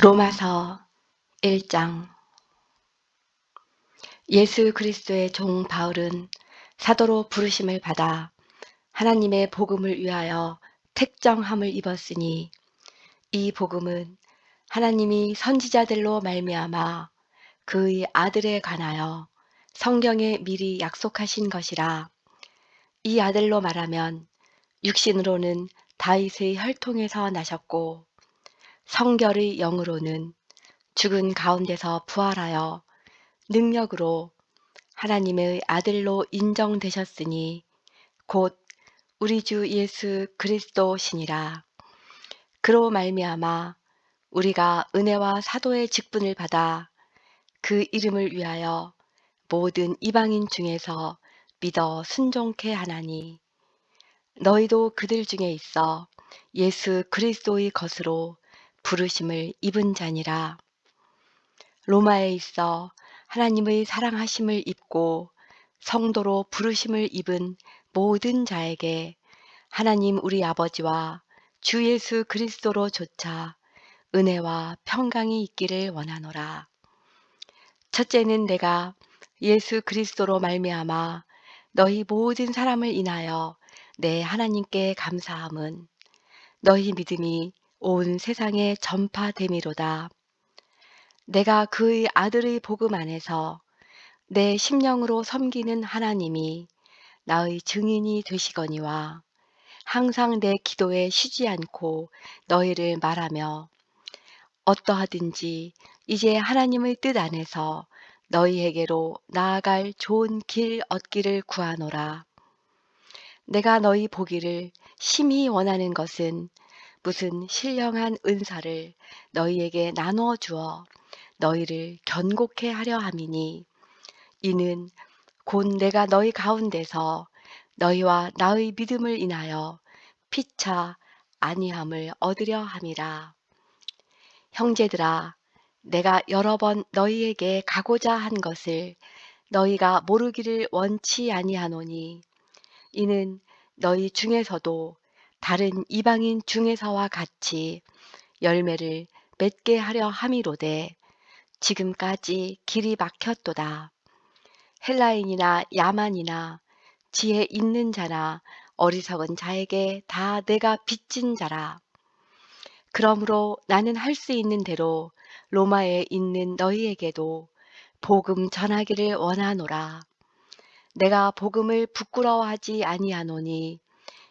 로마서 1장. 예수 그리스도의 종 바울은 사도로 부르심을 받아 하나님의 복음을 위하여 택정함을 입었으니, 이 복음은 하나님이 선지자들로 말미암아 그의 아들에 관하여 성경에 미리 약속하신 것이라. 이 아들로 말하면 육신으로는 다윗의 혈통에서 나셨고, 성결의 영으로는 죽은 가운데서 부활하여 능력으로 하나님의 아들로 인정되셨으니 곧 우리 주 예수 그리스도시니라. 그로 말미암아 우리가 은혜와 사도의 직분을 받아 그 이름을 위하여 모든 이방인 중에서 믿어 순종케 하나니, 너희도 그들 중에 있어 예수 그리스도의 것으로 부르심을 입은 자니라. 로마에 있어 하나님의 사랑하심을 입고 성도로 부르심을 입은 모든 자에게 하나님 우리 아버지와 주 예수 그리스도로 조차 은혜와 평강이 있기를 원하노라. 첫째는 내가 예수 그리스도로 말미암아 너희 모든 사람을 인하여 내 하나님께 감사함은 너희 믿음이 온 세상에 전파됨이로다. 내가 그의 아들의 복음 안에서 내 심령으로 섬기는 하나님이 나의 증인이 되시거니와, 항상 내 기도에 쉬지 않고 너희를 말하며 어떠하든지 이제 하나님의 뜻 안에서 너희에게로 나아갈 좋은 길 얻기를 구하노라. 내가 너희 보기를 심히 원하는 것은 무슨 신령한 은사를 너희에게 나누어 주어 너희를 견고케 하려 함이니, 이는 곧 내가 너희 가운데서 너희와 나의 믿음을 인하여 피차 안위함을 얻으려 함이라. 형제들아, 내가 여러 번 너희에게 가고자 한 것을 너희가 모르기를 원치 아니하노니, 이는 너희 중에서도 다른 이방인 중에서와 같이 열매를 맺게 하려 함이로되 지금까지 길이 막혔도다. 헬라인이나 야만이나 지혜 있는 자나 어리석은 자에게 다 내가 빚진 자라. 그러므로 나는 할 수 있는 대로 로마에 있는 너희에게도 복음 전하기를 원하노라. 내가 복음을 부끄러워하지 아니하노니,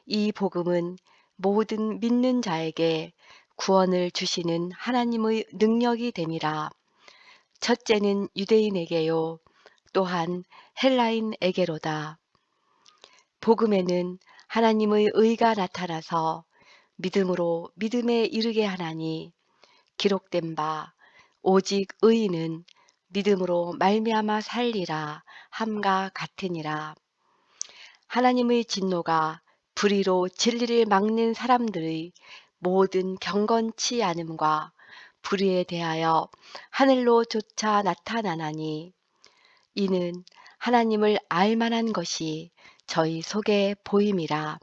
이 복음은 모든 믿는 자에게 구원을 주시는 하나님의 능력이 됨이라. 첫째는 유대인에게요, 또한 헬라인에게로다. 복음에는 하나님의 의가 나타나서 믿음으로 믿음에 이르게 하나니, 기록된 바 오직 의인은 믿음으로 말미암아 살리라 함과 같으니라. 하나님의 진노가 불의로 진리를 막는 사람들의 모든 경건치 않음과 불의에 대하여 하늘로조차 나타나나니, 이는 하나님을 알 만한 것이 저희 속에 보임이라.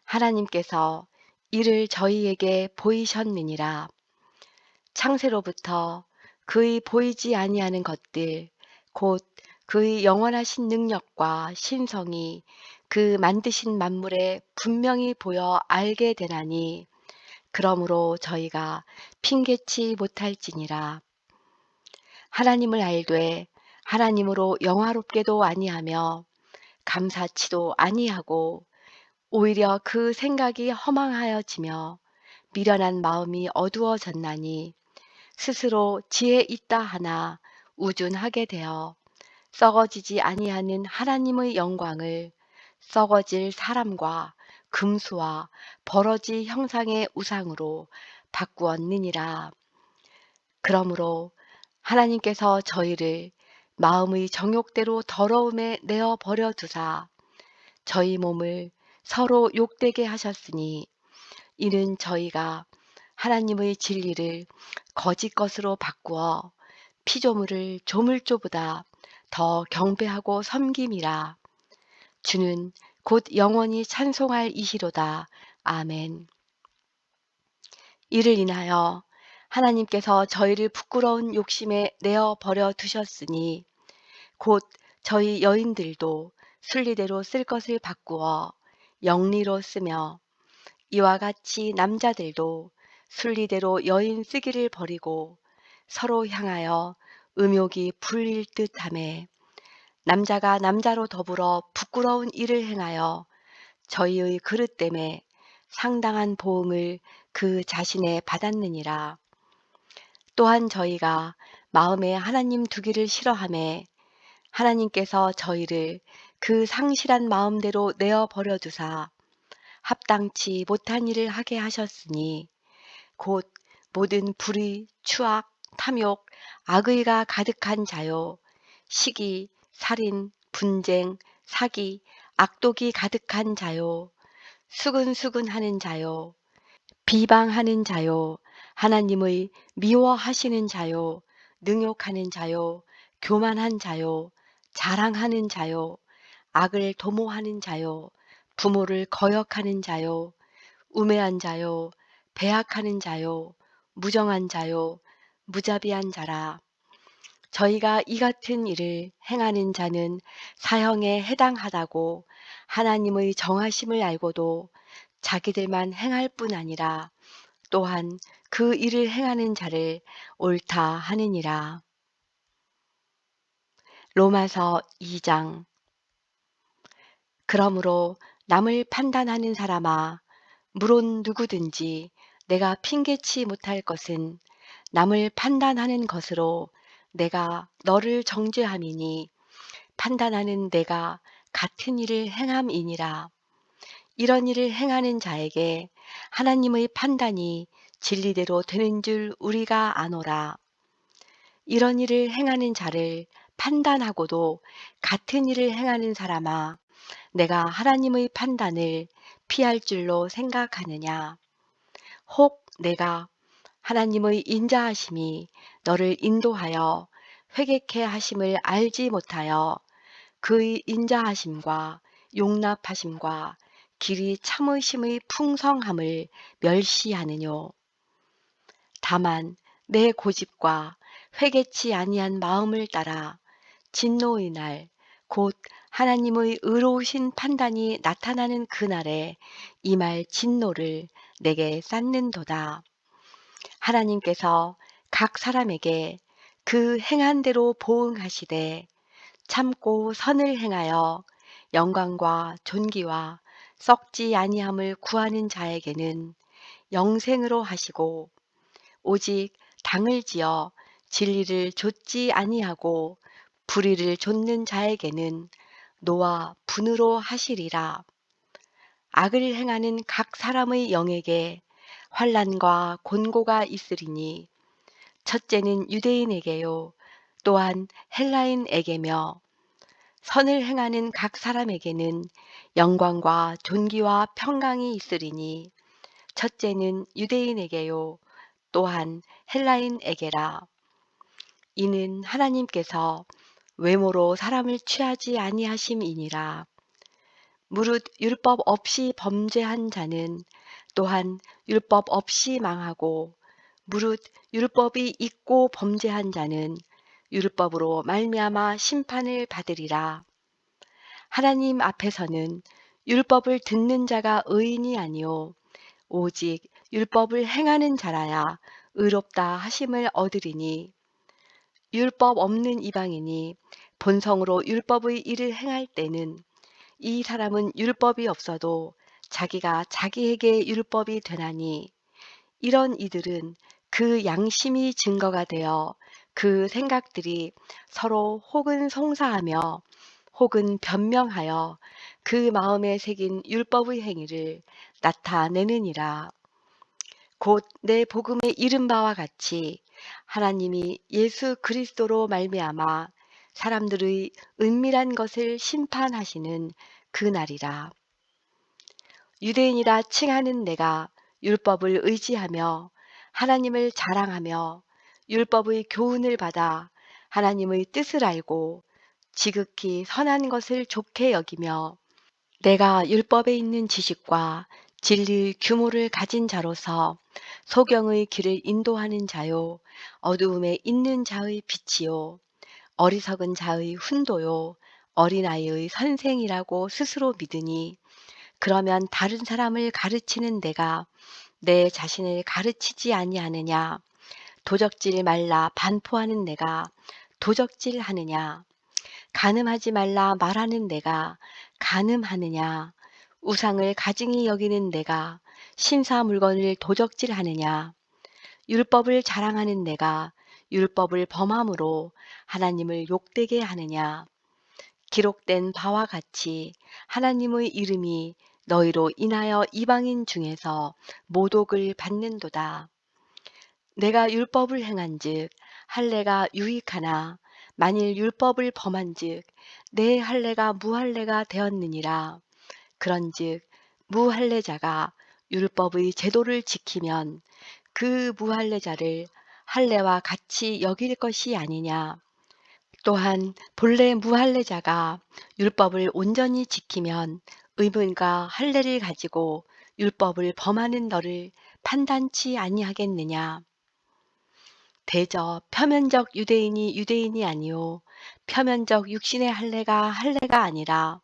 하나님께서 이를 저희에게 보이셨느니라. 창세로부터 그의 보이지 아니하는 것들, 곧 그의 영원하신 능력과 신성이 그 만드신 만물에 분명히 보여 알게 되나니, 그러므로 저희가 핑계치 못할지니라. 하나님을 알되 하나님으로 영화롭게도 아니하며 감사치도 아니하고, 오히려 그 생각이 허망하여지며 미련한 마음이 어두워졌나니, 스스로 지혜 있다 하나 우둔하게 되어 썩어지지 아니하는 하나님의 영광을 썩어질 사람과 금수와 버러지 형상의 우상으로 바꾸었느니라. 그러므로 하나님께서 저희를 마음의 정욕대로 더러움에 내어 버려 두사 저희 몸을 서로 욕되게 하셨으니, 이는 저희가 하나님의 진리를 거짓 것으로 바꾸어 피조물을 조물조보다 더 경배하고 섬김이라. 주는 곧 영원히 찬송할 이시로다. 아멘. 이를 인하여 하나님께서 저희를 부끄러운 욕심에 내어 버려 두셨으니 곧 저희 여인들도 순리대로 쓸 것을 바꾸어 영리로 쓰며 이와 같이 남자들도 순리대로 여인 쓰기를 버리고 서로 향하여 음욕이 불릴 듯하매 남자가 남자로 더불어 부끄러운 일을 행하여 저희의 그릇 때문에 상당한 보응을 그 자신에 받았느니라. 또한 저희가 마음에 하나님 두기를 싫어하매 하나님께서 저희를 그 상실한 마음대로 내어 버려 두사 합당치 못한 일을 하게 하셨으니 곧 모든 불의, 추악, 탐욕, 악의가 가득한 자요, 시기, 살인, 분쟁, 사기, 악독이 가득한 자요, 수근수근하는 자요, 비방하는 자요, 하나님의 미워하시는 자요, 능욕하는 자요, 교만한 자요, 자랑하는 자요, 악을 도모하는 자요, 부모를 거역하는 자요, 우매한 자요, 배악하는 자요, 무정한 자요, 무자비한 자라. 저희가 이 같은 일을 행하는 자는 사형에 해당하다고 하나님의 정하심을 알고도 자기들만 행할 뿐 아니라 또한 그 일을 행하는 자를 옳다 하느니라. 로마서 2장. 그러므로 남을 판단하는 사람아, 물론 누구든지 내가 핑계치 못할 것은 남을 판단하는 것으로 내가 너를 정죄함이니 판단하는 내가 같은 일을 행함이니라. 이런 일을 행하는 자에게 하나님의 판단이 진리대로 되는 줄 우리가 아노라. 이런 일을 행하는 자를 판단하고도 같은 일을 행하는 사람아, 내가 하나님의 판단을 피할 줄로 생각하느냐? 혹 내가 하나님의 인자하심이 너를 인도하여 회개케 하심을 알지 못하여 그의 인자하심과 용납하심과 길이 참으심의 풍성함을 멸시하느뇨. 다만 내 고집과 회개치 아니한 마음을 따라 진노의 날, 곧 하나님의 의로우신 판단이 나타나는 그날에 임할 진노를 내게 쌓는도다. 하나님께서 각 사람에게 그 행한 대로 보응하시되 참고 선을 행하여 영광과 존귀와 썩지 아니함을 구하는 자에게는 영생으로 하시고 오직 당을 지어 진리를 좇지 아니하고 불의를 좇는 자에게는 노와 분으로 하시리라. 악을 행하는 각 사람의 영에게 환난과 곤고가 있으리니 첫째는 유대인에게요 또한 헬라인에게며 선을 행하는 각 사람에게는 영광과 존귀와 평강이 있으리니 첫째는 유대인에게요 또한 헬라인에게라. 이는 하나님께서 외모로 사람을 취하지 아니하심이니라. 무릇 율법 없이 범죄한 자는 또한 율법 없이 망하고 무릇 율법이 있고 범죄한 자는 율법으로 말미암아 심판을 받으리라. 하나님 앞에서는 율법을 듣는 자가 의인이 아니요 오직 율법을 행하는 자라야 의롭다 하심을 얻으리니 율법 없는 이방인이 본성으로 율법의 일을 행할 때는 이 사람은 율법이 없어도 자기가 자기에게 율법이 되나니 이런 이들은 그 양심이 증거가 되어 그 생각들이 서로 혹은 송사하며 혹은 변명하여 그 마음에 새긴 율법의 행위를 나타내느니라. 곧 내 복음에 이른 바와 같이 하나님이 예수 그리스도로 말미암아 사람들의 은밀한 것을 심판하시는 그날이라. 유대인이라 칭하는 내가 율법을 의지하며 하나님을 자랑하며 율법의 교훈을 받아 하나님의 뜻을 알고 지극히 선한 것을 좋게 여기며 내가 율법에 있는 지식과 진리의 규모를 가진 자로서 소경의 길을 인도하는 자요, 어두움에 있는 자의 빛이요, 어리석은 자의 훈도요, 어린아이의 선생이라고 스스로 믿으니, 그러면 다른 사람을 가르치는 내가 내 자신을 가르치지 아니하느냐? 도적질 말라 반포하는 내가 도적질하느냐? 간음하지 말라 말하는 내가 간음하느냐? 우상을 가증히 여기는 내가 신사 물건을 도적질하느냐? 율법을 자랑하는 내가 율법을 범함으로 하나님을 욕되게 하느냐? 기록된 바와 같이 하나님의 이름이 너희로 인하여 이방인 중에서 모독을 받는도다. 내가 율법을 행한즉 할례가 유익하나 만일 율법을 범한즉 내 할례가 무할례가 되었느니라. 그런즉 무할례자가 율법의 제도를 지키면 그 무할례자를 할례와 같이 여길 것이 아니냐. 또한 본래 무할례자가 율법을 온전히 지키면 의문과 할례를 가지고 율법을 범하는 너를 판단치 아니하겠느냐. 대저 표면적 유대인이 유대인이 아니요 표면적 육신의 할례가 아니라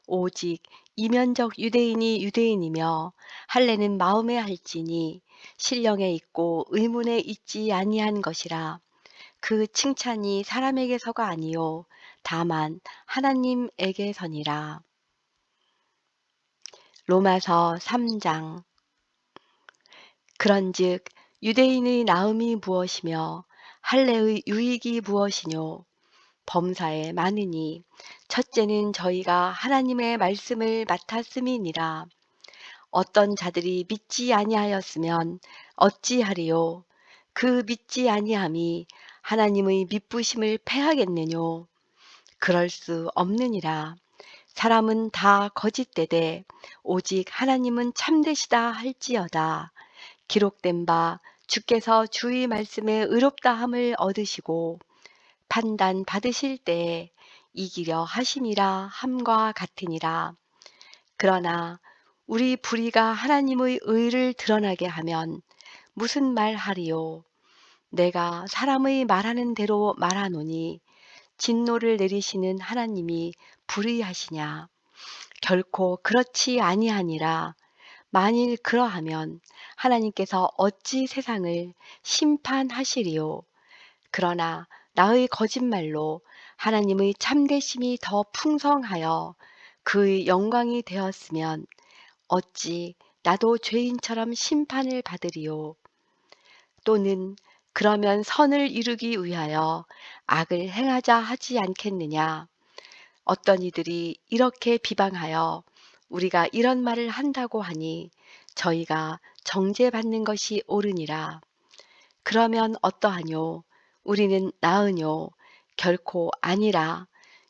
오직 이면적 유대인이 유대인이며 할례는 마음에 할지니 신령에 있고 의문에 있지 아니한 것이라. 그 칭찬이 사람에게서가 아니요 다만 하나님에게서니라. 로마서 3장. 그런즉 유대인의 나음이 무엇이며 할례의 유익이 무엇이뇨? 범사에 많으니 첫째는 저희가 하나님의 말씀을 맡았음이니라. 어떤 자들이 믿지 아니하였으면 어찌하리요? 그 믿지 아니함이 하나님의 믿부심을 패하겠느뇨? 그럴 수 없느니라. 사람은 다 거짓되되 오직 하나님은 참되시다 할지어다. 기록된 바 주께서 주의 말씀에 의롭다함을 얻으시고 판단 받으실 때에 이기려 하심이라 함과 같으니라. 그러나 우리 불의가 하나님의 의를 드러나게 하면 무슨 말 하리요? 내가 사람의 말하는 대로 말하노니 진노를 내리시는 하나님이 불의하시냐? 결코 그렇지 아니하니라. 만일 그러하면 하나님께서 어찌 세상을 심판하시리요? 그러나 나의 거짓말로 하나님의 참되심이 더 풍성하여 그의 영광이 되었으면 어찌 나도 죄인처럼 심판을 받으리요? 또는 그러면 선을 이루기 위하여 악을 행하자 하지 않겠느냐? 어떤 이들이 이렇게 비방하여 우리가 이런 말을 한다고 하니 저희가 정죄받는 것이 옳으니라. 그러면 어떠하뇨? 우리는 나으뇨? 결코 아니라.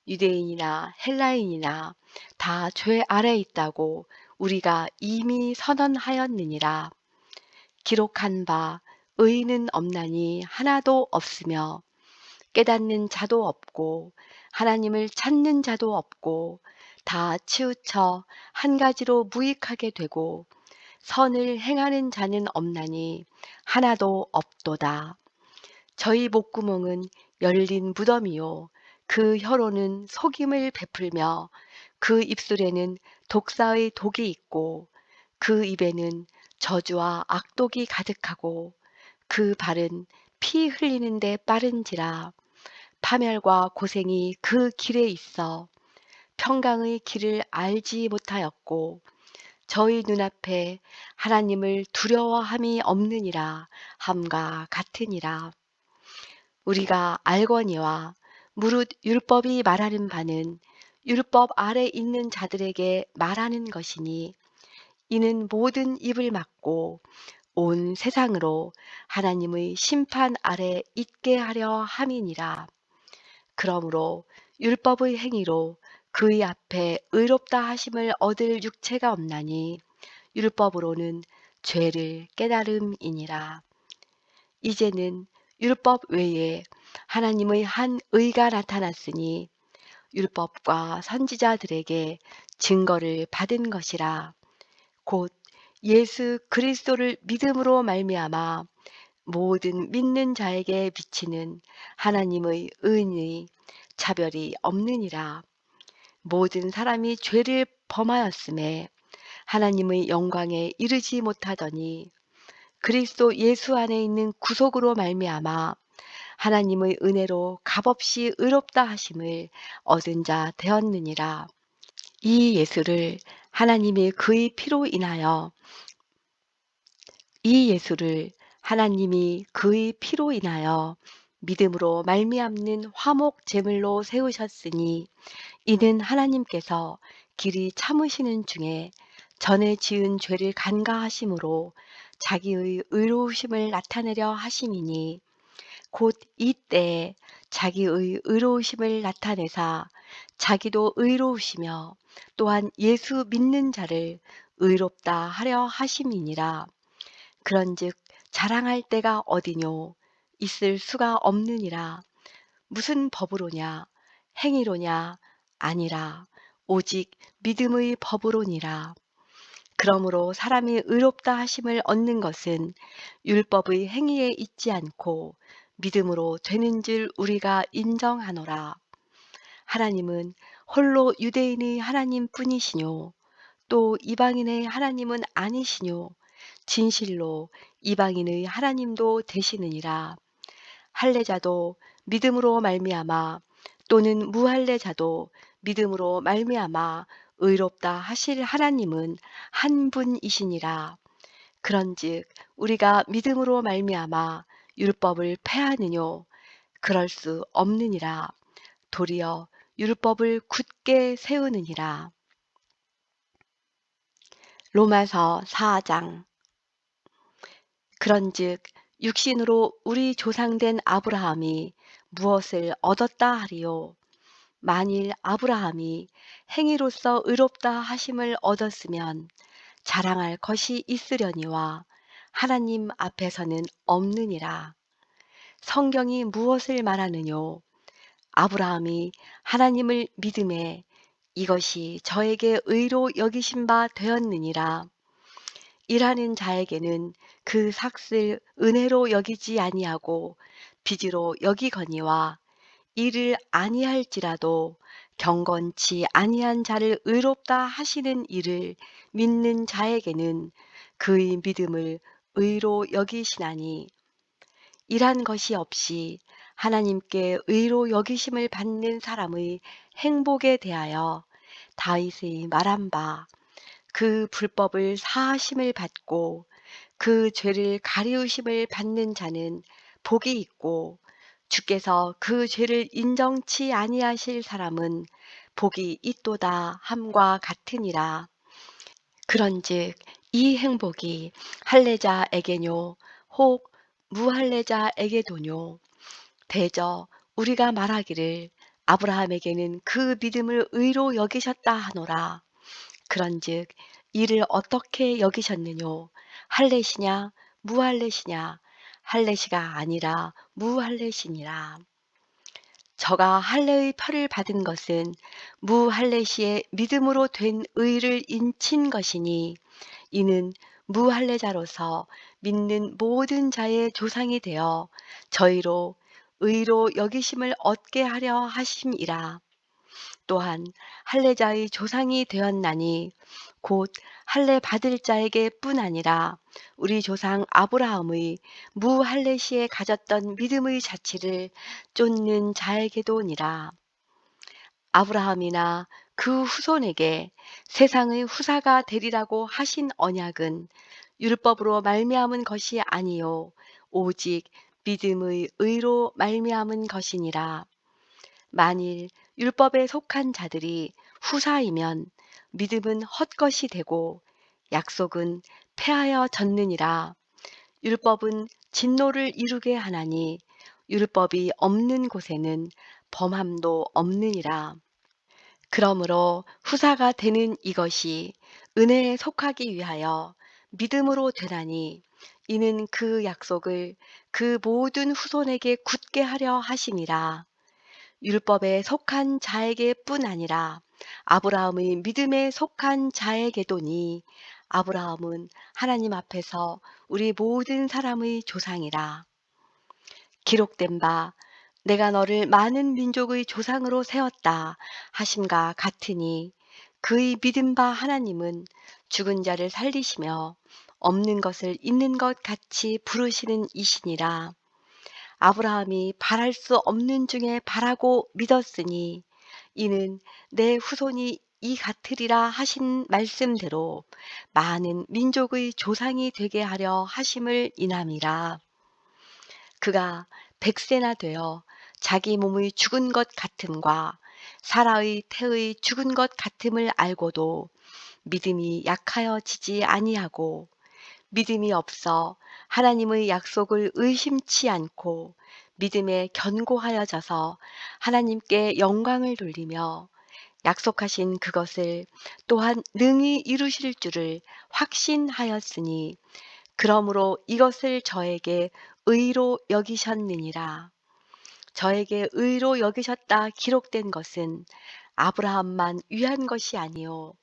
유대인이나 헬라인이나 다 죄 아래 있다고 우리가 이미 선언하였느니라. 기록한 바 의인은 없나니 하나도 없으며 깨닫는 자도 없고 하나님을 찾는 자도 없고 다 치우쳐 한 가지로 무익하게 되고 선을 행하는 자는 없나니 하나도 없도다. 저희 목구멍은 열린 무덤이요 그 혀로는 속임을 베풀며 그 입술에는 독사의 독이 있고 그 입에는 저주와 악독이 가득하고 그 발은 피 흘리는데 빠른지라. 파멸과 고생이 그 길에 있어 평강의 길을 알지 못하였고 저희 눈앞에 하나님을 두려워함이 없느니라 함과 같으니라. 우리가 알거니와 무릇 율법이 말하는 바는 율법 아래 있는 자들에게 말하는 것이니 이는 모든 입을 막고 온 세상으로 하나님의 심판 아래 있게 하려 함이니라. 그러므로 율법의 행위로 그의 앞에 의롭다 하심을 얻을 육체가 없나니 율법으로는 죄를 깨달음이니라. 이제는 율법 외에 하나님의 한 의가 나타났으니 율법과 선지자들에게 증거를 받은 것이라. 곧 예수 그리스도를 믿음으로 말미암아 모든 믿는 자에게 비치는 하나님의 은의 차별이 없느니라. 모든 사람이 죄를 범하였음에 하나님의 영광에 이르지 못하더니 그리스도 예수 안에 있는 구속으로 말미암아 하나님의 은혜로 값없이 의롭다 하심을 얻은 자 되었느니라. 이 예수를 하나님이 그의 피로 인하여 이 예수를 하나님이 그의 피로 인하여 믿음으로 말미암는 화목 제물로 세우셨으니 이는 하나님께서 길이 참으시는 중에 전에 지은 죄를 간과하심으로 자기의 의로우심을 나타내려 하심이니 곧 이때에 자기의 의로우심을 나타내사 자기도 의로우시며 또한 예수 믿는 자를 의롭다 하려 하심이니라. 그런즉 자랑할 때가 어디뇨 있을 수가 없느니라. 무슨 법으로냐 행위로냐 아니라 오직 믿음의 법으로니라. 그러므로 사람이 의롭다 하심을 얻는 것은 율법의 행위에 있지 않고 믿음으로 되는 줄 우리가 인정하노라. 하나님은 홀로 유대인의 하나님 뿐이시뇨 또 이방인의 하나님은 아니시뇨 진실로 이방인의 하나님도 되시느니라. 할례자도 믿음으로 말미암아 또는 무할례자도 믿음으로 말미암아 의롭다 하실 하나님은 한 분이시니라. 그런즉 우리가 믿음으로 말미암아 율법을 폐하느뇨 그럴 수 없느니라. 도리어 율법을 굳게 세우느니라. 로마서 4장. 그런즉 육신으로 우리 조상된 아브라함이 무엇을 얻었다 하리요? 만일 아브라함이 행위로서 의롭다 하심을 얻었으면 자랑할 것이 있으려니와 하나님 앞에서는 없느니라. 성경이 무엇을 말하느뇨? 아브라함이 하나님을 믿음에 이것이 저에게 의로 여기신 바 되었느니라. 일하는 자에게는 그 삭을 은혜로 여기지 아니하고 빚으로 여기거니와 일을 아니할지라도 경건치 아니한 자를 의롭다 하시는 이를 믿는 자에게는 그의 믿음을 의로 여기시나니 일한 것이 없이 하나님께 의로 여기심을 받는 사람의 행복에 대하여 다윗의 말한 바 그 불법을 사하심을 받고 그 죄를 가리우심을 받는 자는 복이 있고 주께서 그 죄를 인정치 아니하실 사람은 복이 있도다 함과 같으니라. 그런즉 이 행복이 할례자에게뇨 혹 무할례자에게도뇨 대저 우리가 말하기를 아브라함에게는 그 믿음을 의로 여기셨다 하노라. 그런즉 이를 어떻게 여기셨느뇨? 할례시냐 무할례시냐? 할례시가 아니라 무할례시니라. 저가 할례의 표를 받은 것은 무할례시의 믿음으로 된 의를 인친 것이니 이는 무할례자로서 믿는 모든 자의 조상이 되어 저희로 의로 여기심을 얻게 하려 하심이라. 또한 할례자의 조상이 되었나니 곧 할례 받을 자에게 뿐 아니라 우리 조상 아브라함의 무할례시에 가졌던 믿음의 자취를 쫓는 자에게도니라. 아브라함이나 그 후손에게 세상의 후사가 되리라고 하신 언약은 율법으로 말미암은 것이 아니요 오직 믿음의 의로 말미암은 것이니라. 만일 율법에 속한 자들이 후사이면 믿음은 헛것이 되고 약속은 폐하여 졌느니라. 율법은 진노를 이루게 하나니 율법이 없는 곳에는 범함도 없느니라. 그러므로 후사가 되는 이것이 은혜에 속하기 위하여 믿음으로 되나니 이는 그 약속을 그 모든 후손에게 굳게 하려 하심이라. 율법에 속한 자에게 뿐 아니라 아브라함의 믿음에 속한 자에게도니 아브라함은 하나님 앞에서 우리 모든 사람의 조상이라. 기록된 바 내가 너를 많은 민족의 조상으로 세웠다 하심과 같으니 그의 믿은 바 하나님은 죽은 자를 살리시며 없는 것을 있는 것 같이 부르시는 이시니라. 아브라함이 바랄 수 없는 중에 바라고 믿었으니 이는 내 후손이 이 같으리라 하신 말씀대로 많은 민족의 조상이 되게 하려 하심을 인함이라. 그가 백세나 되어 자기 몸의 죽은 것 같음과 사라의 태의 죽은 것 같음을 알고도 믿음이 약하여지지 아니하고 믿음이 없어 하나님의 약속을 의심치 않고 믿음에 견고하여져서 하나님께 영광을 돌리며 약속하신 그것을 또한 능히 이루실 줄을 확신하였으니 그러므로 이것을 저에게 의로 여기셨느니라. 저에게 의로 여기셨다 기록된 것은 아브라함만 위한 것이 아니요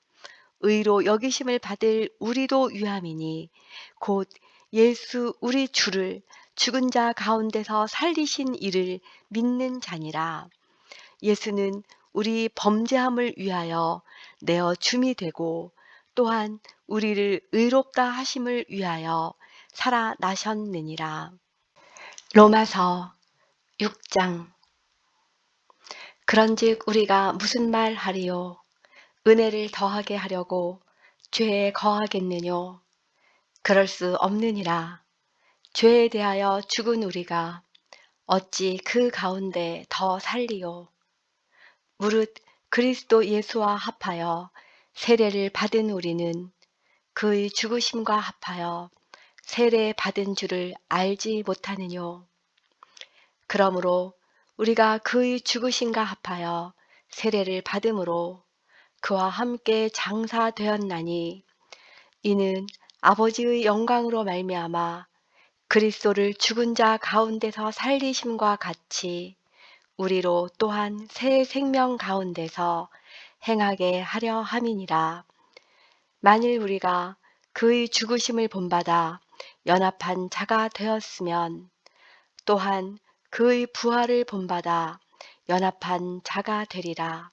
의로 여기심을 받을 우리도 위함이니 곧 예수 우리 주를 죽은 자 가운데서 살리신 이를 믿는 자니라. 예수는 우리 범죄함을 위하여 내어 줌이 되고 또한 우리를 의롭다 하심을 위하여 살아나셨느니라. 로마서 6장. 그런즉 우리가 무슨 말 하리요? 은혜를 더하게 하려고 죄에 거하겠느뇨? 그럴 수 없느니라. 죄에 대하여 죽은 우리가 어찌 그 가운데 더 살리요? 무릇 그리스도 예수와 합하여 세례를 받은 우리는 그의 죽으심과 합하여 세례 받은 줄을 알지 못하느뇨? 그러므로 우리가 그의 죽으심과 합하여 세례를 받음으로 그와 함께 장사되었나니 이는 아버지의 영광으로 말미암아 그리스도를 죽은 자 가운데서 살리심과 같이 우리로 또한 새 생명 가운데서 행하게 하려 함이니라. 만일 우리가 그의 죽으심을 본받아 연합한 자가 되었으면 또한 그의 부활을 본받아 연합한 자가 되리라.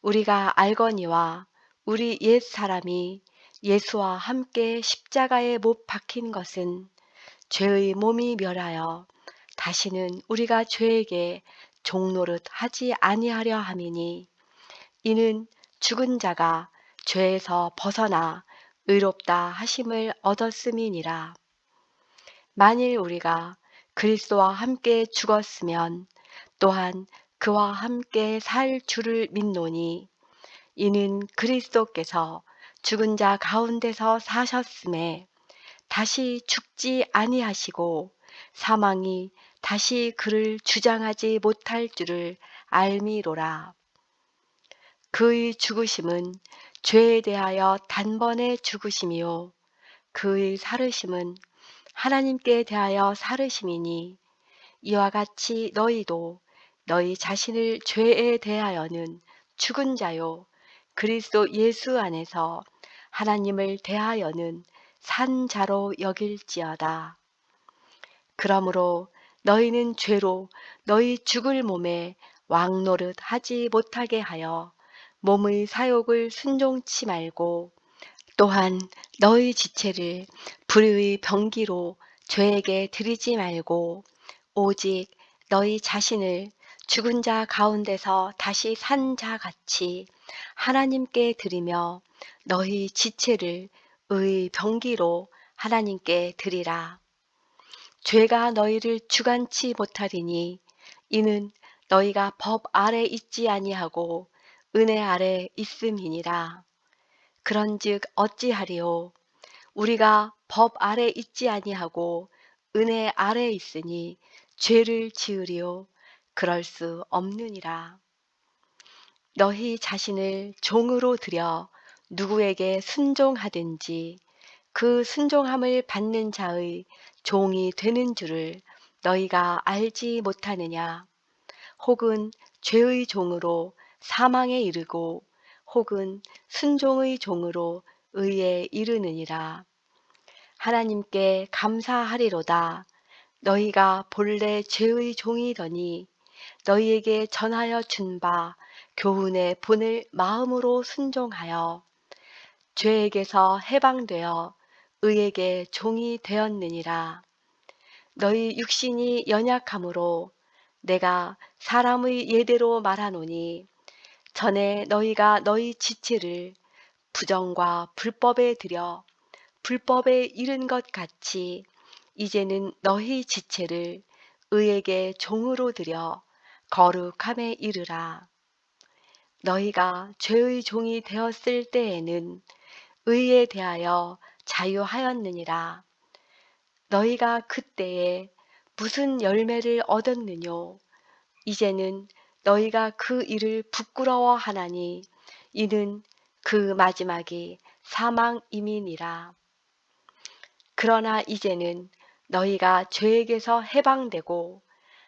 우리가 알거니와 우리 옛 사람이 예수와 함께 십자가에 못 박힌 것은 죄의 몸이 멸하여 다시는 우리가 죄에게 종노릇 하지 아니하려 함이니 이는 죽은 자가 죄에서 벗어나 의롭다 하심을 얻었음이니라. 만일 우리가 그리스도와 함께 죽었으면 또한 그와 함께 살 줄을 믿노니 이는 그리스도께서 죽은 자 가운데서 사셨음에 다시 죽지 아니하시고 사망이 다시 그를 주장하지 못할 줄을 알미로라. 그의 죽으심은 죄에 대하여 단번에 죽으심이요 그의 살으심은 하나님께 대하여 살으심이니 이와 같이 너희도 너희 자신을 죄에 대하여는 죽은 자요 그리스도 예수 안에서 하나님을 대하여는 산 자로 여길지어다. 그러므로 너희는 죄로 너희 죽을 몸에 왕노릇 하지 못하게 하여 몸의 사욕을 순종치 말고 또한 너희 지체를 불의의 병기로 죄에게 드리지 말고 오직 너희 자신을 죽은 자 가운데서 다시 산 자 같이 하나님께 드리며 너희 지체를 의 병기로 하나님께 드리라. 죄가 너희를 주관치 못하리니 이는 너희가 법 아래 있지 아니하고 은혜 아래 있음이니라. 그런즉 어찌하리요? 우리가 법 아래 있지 아니하고 은혜 아래 있으니 죄를 지으리요? 그럴 수 없느니라. 너희 자신을 종으로 들여 누구에게 순종하든지 그 순종함을 받는 자의 종이 되는 줄을 너희가 알지 못하느냐? 혹은 죄의 종으로 사망에 이르고 혹은 순종의 종으로 의에 이르느니라. 하나님께 감사하리로다. 너희가 본래 죄의 종이더니 너희에게 전하여 준 바 교훈의 본을 마음으로 순종하여 죄에게서 해방되어 의에게 종이 되었느니라. 너희 육신이 연약함으로 내가 사람의 예대로 말하노니 전에 너희가 너희 지체를 부정과 불법에 들여 불법에 이른 것 같이 이제는 너희 지체를 의에게 종으로 들여 거룩함에 이르라. 너희가 죄의 종이 되었을 때에는 의에 대하여 자유하였느니라. 너희가 그때에 무슨 열매를 얻었느뇨? 이제는 너희가 그 일을 부끄러워하나니 이는 그 마지막이 사망임이니라. 그러나 이제는 너희가 죄에게서 해방되고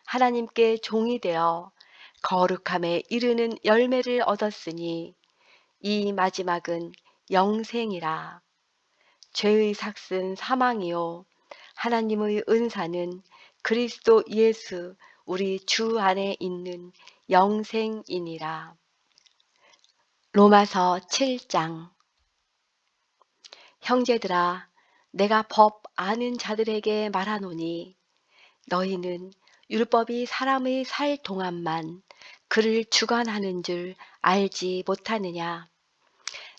하나님께 종이 되어 거룩함에 이르는 열매를 얻었으니 이 마지막은 영생이라. 죄의 삭은 사망이요 하나님의 은사는 그리스도 예수 우리 주 안에 있는 영생이니라. 로마서 7장. 형제들아, 내가 법 아는 자들에게 말하노니 너희는 율법이 사람의 살 동안만 그를 주관하는 줄 알지 못하느냐.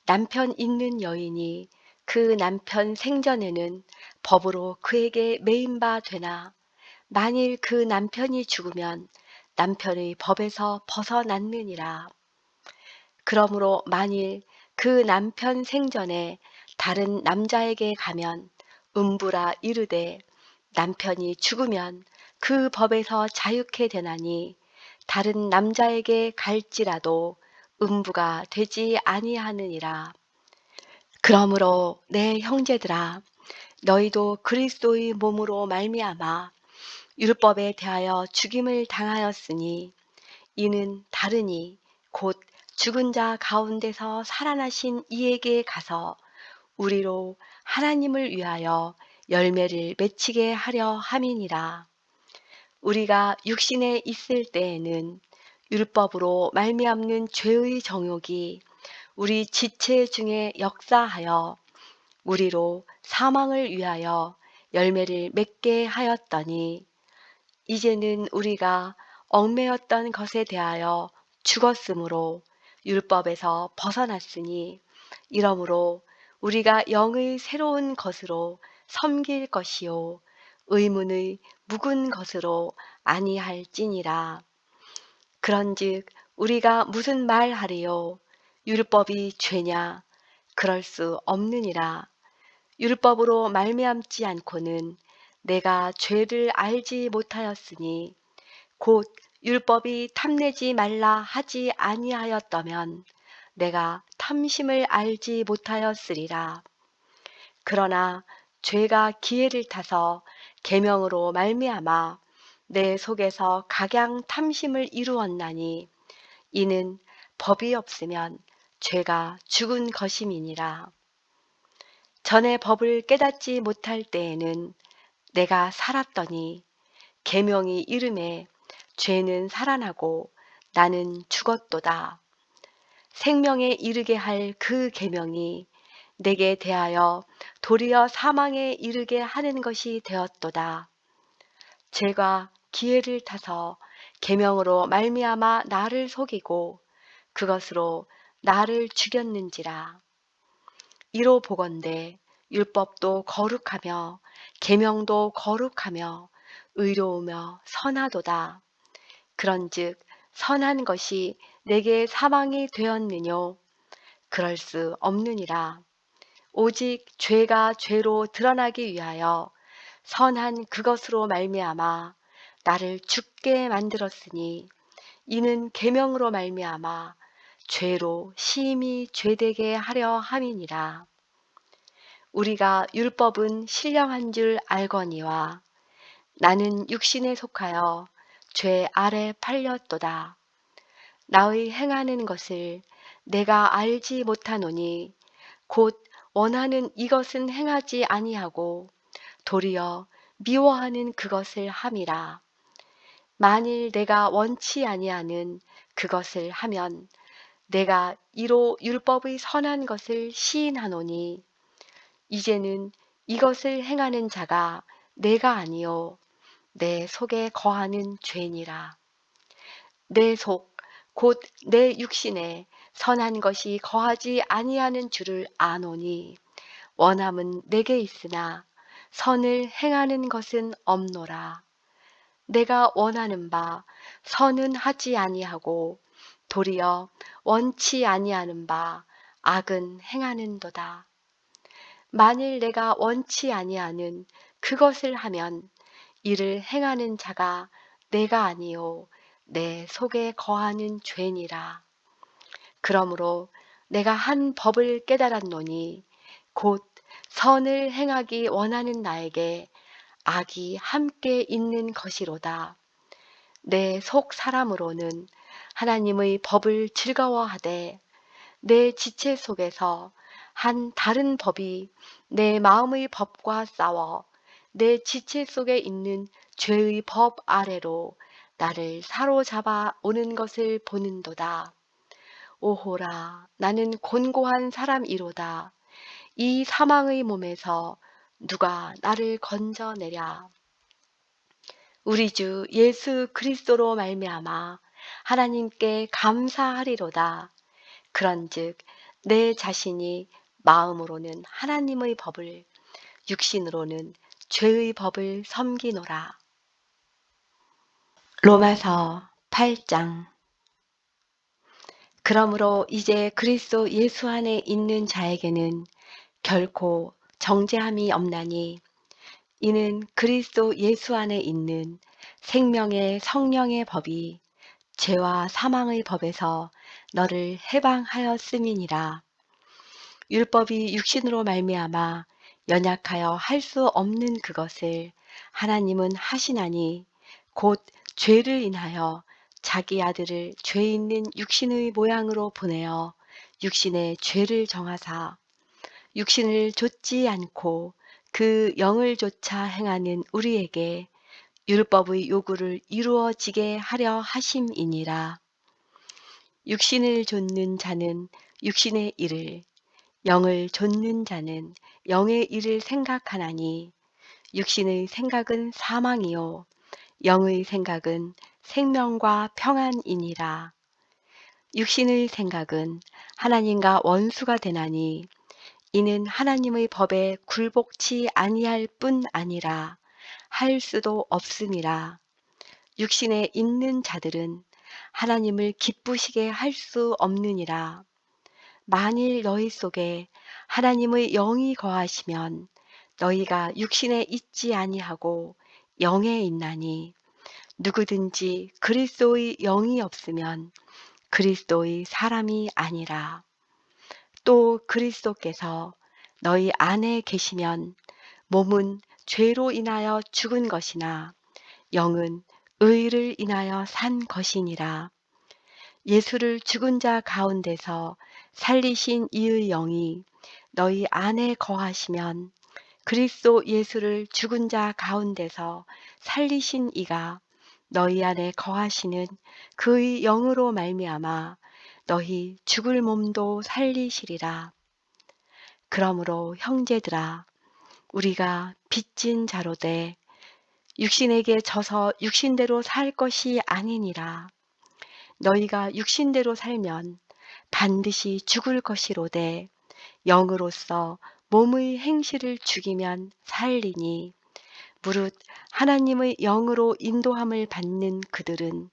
남편 있는 여인이 그 남편 생전에는 법으로 그에게 매인 바 되나 만일 그 남편이 죽으면 남편의 법에서 벗어났느니라. 그러므로 만일 그 남편 생전에 다른 남자에게 가면 음부라 이르되 남편이 죽으면 그 법에서 자유케 되나니 다른 남자에게 갈지라도 음부가 되지 아니하느니라. 그러므로 내 형제들아 너희도 그리스도의 몸으로 말미암아 율법에 대하여 죽임을 당하였으니 이는 다르니 곧 죽은 자 가운데서 살아나신 이에게 가서 우리로 하나님을 위하여 열매를 맺히게 하려 함이니라. 우리가 육신에 있을 때에는 율법으로 말미암는 죄의 정욕이 우리 지체 중에 역사하여 우리로 사망을 위하여 열매를 맺게 하였더니 이제는 우리가 얽매였던 것에 대하여 죽었으므로 율법에서 벗어났으니 이러므로 우리가 영의 새로운 것으로 섬길 것이요 의문의 묵은 것으로 아니할지니라. 그런즉 우리가 무슨 말하리요? 율법이 죄냐? 그럴 수 없느니라. 율법으로 말미암지 않고는 내가 죄를 알지 못하였으니 곧 율법이 탐내지 말라 하지 아니하였다면 내가 탐심을 알지 못하였으리라. 그러나 죄가 기회를 타서 계명으로 말미암아 내 속에서 각양 탐심을 이루었나니 이는 법이 없으면 죄가 죽은 것임이니라. 전에 법을 깨닫지 못할 때에는 내가 살았더니 계명이 이름에 죄는 살아나고 나는 죽었도다. 생명에 이르게 할 그 계명이 내게 대하여 도리어 사망에 이르게 하는 것이 되었도다. 죄가 기회를 타서 계명으로 말미암아 나를 속이고 그것으로 나를 죽였는지라. 이로 보건대 율법도 거룩하며 계명도 거룩하며 의로우며 선하도다. 그런즉 선한 것이 내게 사망이 되었느뇨? 그럴 수 없느니라. 오직 죄가 죄로 드러나기 위하여 선한 그것으로 말미암아 나를 죽게 만들었으니 이는 계명으로 말미암아 죄로 심히 죄되게 하려 함이니라. 우리가 율법은 신령한 줄 알거니와 나는 육신에 속하여 죄 아래 팔렸도다. 나의 행하는 것을 내가 알지 못하노니 곧 원하는 이것은 행하지 아니하고 도리어 미워하는 그것을 함이라. 만일 내가 원치 아니하는 그것을 하면 내가 이로 율법의 선한 것을 시인하노니 이제는 이것을 행하는 자가 내가 아니요 내 속에 거하는 죄니라. 내 속, 곧 내 육신에 선한 것이 거하지 아니하는 줄을 아노니 원함은 내게 있으나 선을 행하는 것은 없노라. 내가 원하는 바 선은 하지 아니하고 도리어 원치 아니하는 바 악은 행하는도다. 만일 내가 원치 아니하는 그것을 하면 이를 행하는 자가 내가 아니요 내 속에 거하는 죄니라. 그러므로 내가 한 법을 깨달았노니 곧 선을 행하기 원하는 나에게 악이 함께 있는 것이로다. 내 속 사람으로는 하나님의 법을 즐거워하되 내 지체 속에서 한 다른 법이 내 마음의 법과 싸워 내 지체 속에 있는 죄의 법 아래로 나를 사로잡아 오는 것을 보는도다. 오호라, 나는 곤고한 사람이로다. 이 사망의 몸에서 누가 나를 건져내랴. 우리 주 예수 그리스도로 말미암아 하나님께 감사하리로다. 그런즉 내 자신이 마음으로는 하나님의 법을 육신으로는 죄의 법을 섬기노라. 로마서 8장. 그러므로 이제 그리스도 예수 안에 있는 자에게는 결코 정죄함이 없나니 이는 그리스도 예수 안에 있는 생명의 성령의 법이 죄와 사망의 법에서 너를 해방하였음이니라. 율법이 육신으로 말미암아 연약하여 할 수 없는 그것을 하나님은 하시나니 곧 죄를 인하여 자기 아들을 죄 있는 육신의 모양으로 보내어 육신의 죄를 정하사 육신을 좇지 않고 그 영을 좇아 행하는 우리에게 율법의 요구를 이루어지게 하려 하심이니라. 육신을 좇는 자는 육신의 일을, 영을 좇는 자는 영의 일을 생각하나니 육신의 생각은 사망이요 영의 생각은 생명과 평안이니라. 육신의 생각은 하나님과 원수가 되나니 이는 하나님의 법에 굴복치 아니할 뿐 아니라 할 수도 없음이라. 육신에 있는 자들은 하나님을 기쁘시게 할 수 없느니라. 만일 너희 속에 하나님의 영이 거하시면 너희가 육신에 있지 아니하고 영에 있나니 누구든지 그리스도의 영이 없으면 그리스도의 사람이 아니라. 또 그리스도께서 너희 안에 계시면 몸은 죄로 인하여 죽은 것이나 영은 의를 인하여 산 것이니라. 예수를 죽은 자 가운데서 살리신 이의 영이 너희 안에 거하시면 그리스도 예수를 죽은 자 가운데서 살리신 이가 너희 안에 거하시는 그의 영으로 말미암아 너희 죽을 몸도 살리시리라. 그러므로 형제들아, 우리가 빚진 자로되 육신에게 져서 육신대로 살 것이 아니니라. 너희가 육신대로 살면 반드시 죽을 것이로되 영으로서 몸의 행실을 죽이면 살리니 무릇 하나님의 영으로 인도함을 받는 그들은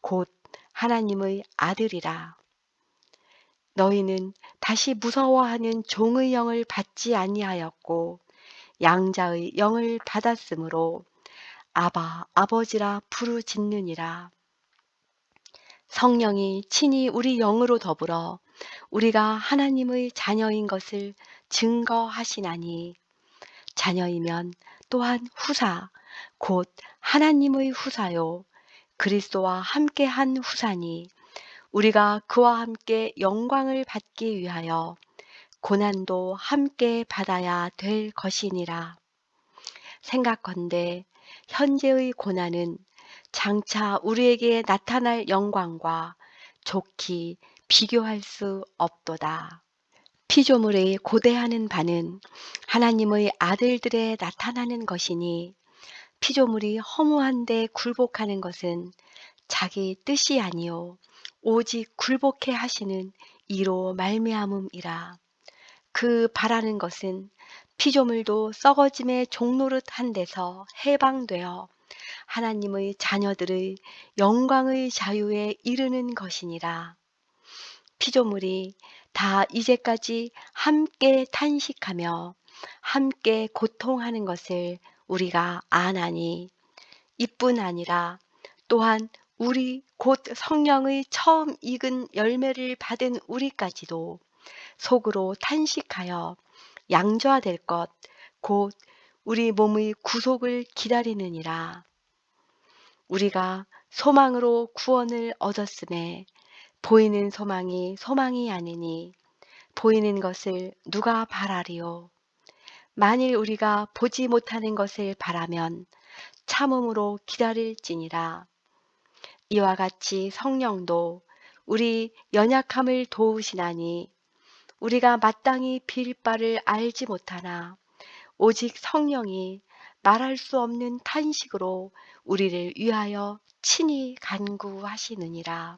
곧 하나님의 아들이라. 너희는 다시 무서워하는 종의 영을 받지 아니하였고 양자의 영을 받았으므로 아바 아버지라 부르짖느니라. 성령이 친히 우리 영으로 더불어 우리가 하나님의 자녀인 것을 증거하시나니 자녀이면 또한 후사 곧 하나님의 후사요 그리스도와 함께한 후사니 우리가 그와 함께 영광을 받기 위하여 고난도 함께 받아야 될 것이니라. 생각건대 현재의 고난은 장차 우리에게 나타날 영광과 좋게 비교할 수 없도다. 피조물의 고대하는 바는 하나님의 아들들에 나타나는 것이니 피조물이 허무한데 굴복하는 것은 자기 뜻이 아니요 오직 굴복해 하시는 이로 말미암음이라. 그 바라는 것은 피조물도 썩어짐의 종노릇한 데서 해방되어 하나님의 자녀들의 영광의 자유에 이르는 것이니라. 피조물이 다 이제까지 함께 탄식하며 함께 고통하는 것을 우리가 아나니, 이뿐 아니라 또한 우리 곧 성령의 처음 익은 열매를 받은 우리까지도 속으로 탄식하여 양좌될 것, 곧 우리 몸의 구속을 기다리느니라. 우리가 소망으로 구원을 얻었음에 보이는 소망이 소망이 아니니 보이는 것을 누가 바라리요. 만일 우리가 보지 못하는 것을 바라면 참음으로 기다릴지니라. 이와 같이 성령도 우리 연약함을 도우시나니 우리가 마땅히 빌 바를 알지 못하나 오직 성령이 말할 수 없는 탄식으로 우리를 위하여 친히 간구하시느니라.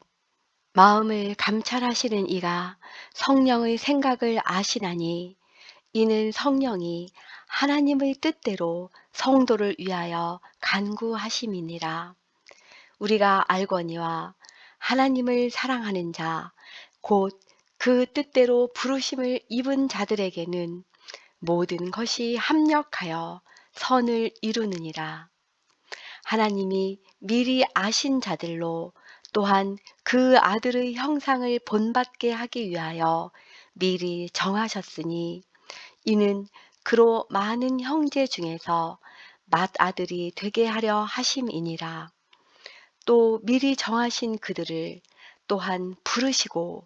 마음을 감찰하시는 이가 성령의 생각을 아시나니 이는 성령이 하나님의 뜻대로 성도를 위하여 간구하심이니라. 우리가 알거니와 하나님을 사랑하는 자, 곧 그 뜻대로 부르심을 입은 자들에게는 모든 것이 합력하여 선을 이루느니라. 하나님이 미리 아신 자들로 또한 그 아들의 형상을 본받게 하기 위하여 미리 정하셨으니 이는 그로 많은 형제 중에서 맏아들이 되게 하려 하심이니라. 또 미리 정하신 그들을 또한 부르시고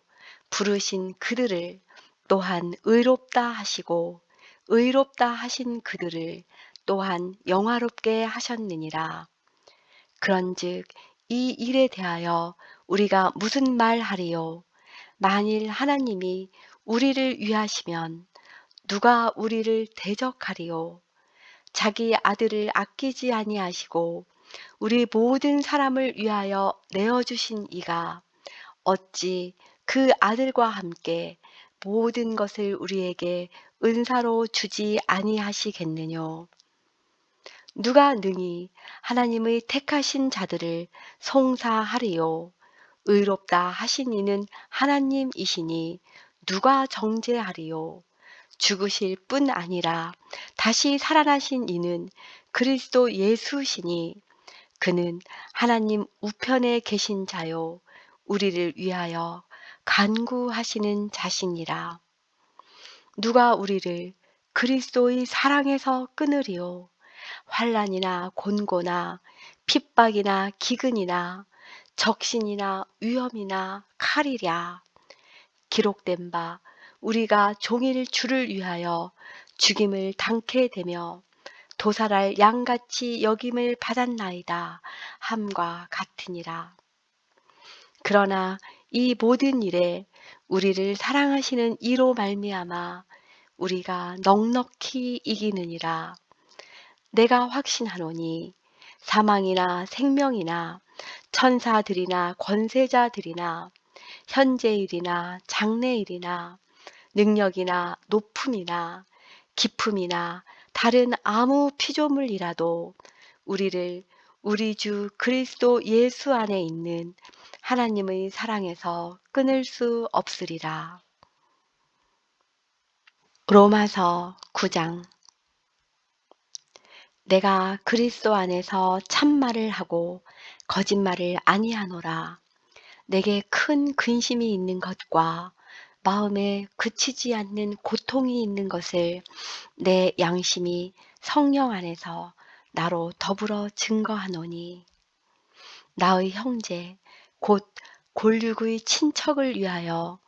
부르신 그들을 또한 의롭다 하시고 의롭다 하신 그들을 또한 영화롭게 하셨느니라. 그런즉 이 일에 대하여 우리가 무슨 말하리요? 만일 하나님이 우리를 위하시면 누가 우리를 대적하리요? 자기 아들을 아끼지 아니하시고 우리 모든 사람을 위하여 내어주신 이가 어찌 그 아들과 함께 모든 것을 우리에게 은사로 주지 아니하시겠느뇨? 누가 능히 하나님의 택하신 자들을 송사하리요? 의롭다 하신 이는 하나님이시니 누가 정죄하리요? 죽으실 뿐 아니라 다시 살아나신 이는 그리스도 예수시니 그는 하나님 우편에 계신 자요 우리를 위하여 간구하시는 자시니라. 누가 우리를 그리스도의 사랑에서 끊으리요? 환난이나 곤고나 핍박이나 기근이나 적신이나 위험이나 칼이랴. 기록된 바 우리가 종일 주를 위하여 죽임을 당케 되며 도살할 양같이 여김을 받았나이다 함과 같으니라. 그러나 이 모든 일에 우리를 사랑하시는 이로 말미암아 우리가 넉넉히 이기느니라. 내가 확신하노니 사망이나 생명이나 천사들이나 권세자들이나 현재일이나 장래일이나 능력이나 높음이나 깊음이나 다른 아무 피조물이라도 우리를 우리 주 그리스도 예수 안에 있는 하나님의 사랑에서 끊을 수 없으리라. 로마서 9장. 내가 그리스도 안에서 참말을 하고 거짓말을 아니하노라. 내게 큰 근심이 있는 것과 마음에 그치지 않는 고통이 있는 것을 내 양심이 성령 안에서 나로 더불어 증거하노니 나의 형제 곧 골육의 친척을 위하여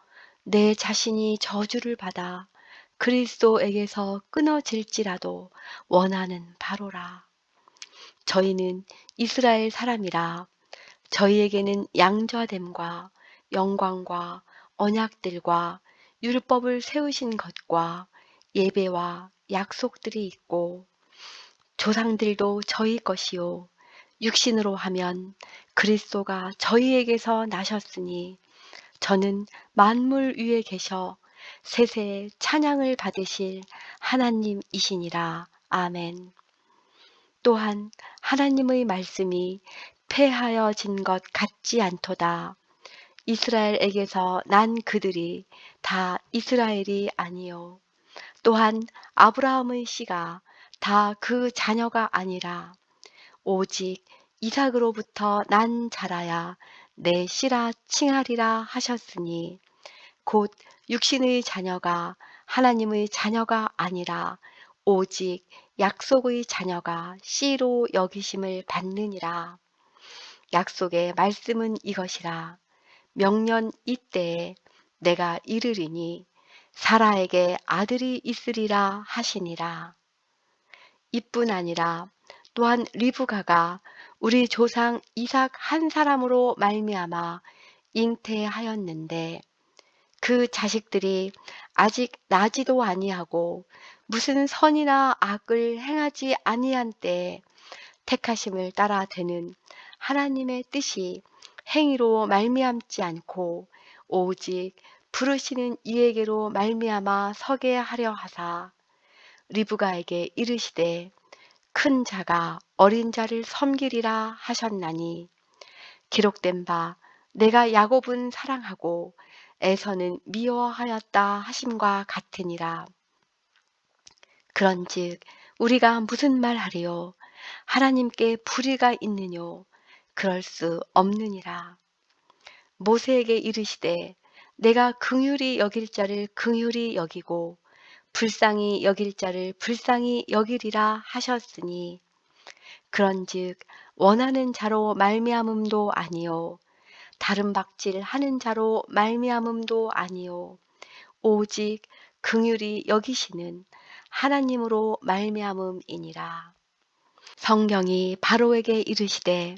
내 자신이 저주를 받아 그리스도에게서 끊어질지라도 원하는 바로라. 저희는 이스라엘 사람이라 저희에게는 양좌됨과 영광과 언약들과 율법을 세우신 것과 예배와 약속들이 있고 조상들도 저희 것이요 육신으로 하면 그리스도가 저희에게서 나셨으니 저는 만물 위에 계셔 세세의 찬양을 받으실 하나님이시니라. 아멘. 또한 하나님의 말씀이 패하여진 것 같지 않도다. 이스라엘에게서 난 그들이 다 이스라엘이 아니요 또한 아브라함의 씨가 다 그 자녀가 아니라 오직 이삭으로부터 난 자라야 내 씨라 칭하리라 하셨으니 곧 육신의 자녀가 하나님의 자녀가 아니라 오직 약속의 자녀가 씨로 여기심을 받느니라. 약속의 말씀은 이것이라. 명년 이때에 내가 이르리니 사라에게 아들이 있으리라 하시니라. 이뿐 아니라 또한 리브가가 우리 조상 이삭 한 사람으로 말미암아 잉태하였는데 그 자식들이 아직 나지도 아니하고 무슨 선이나 악을 행하지 아니한 때에 택하심을 따라 되는 하나님의 뜻이 행위로 말미암지 않고 오직 부르시는 이에게로 말미암아 서게 하려 하사 리브가에게 이르시되 큰 자가 어린 자를 섬기리라 하셨나니 기록된 바 내가 야곱은 사랑하고 에서는 미워하였다 하심과 같으니라. 그런즉 우리가 무슨 말하리요 하나님께 불의가 있느뇨 그럴 수 없느니라. 모세에게 이르시되 내가 긍휼히 여길 자를 긍휼히 여기고 불쌍히 여길 자를 불쌍히 여기리라 하셨으니 그런즉 원하는 자로 말미암음도 아니요 다른 박질 하는 자로 말미암음도 아니요 오직 긍휼히 여기시는 하나님으로 말미암음이니라. 성경이 바로에게 이르시되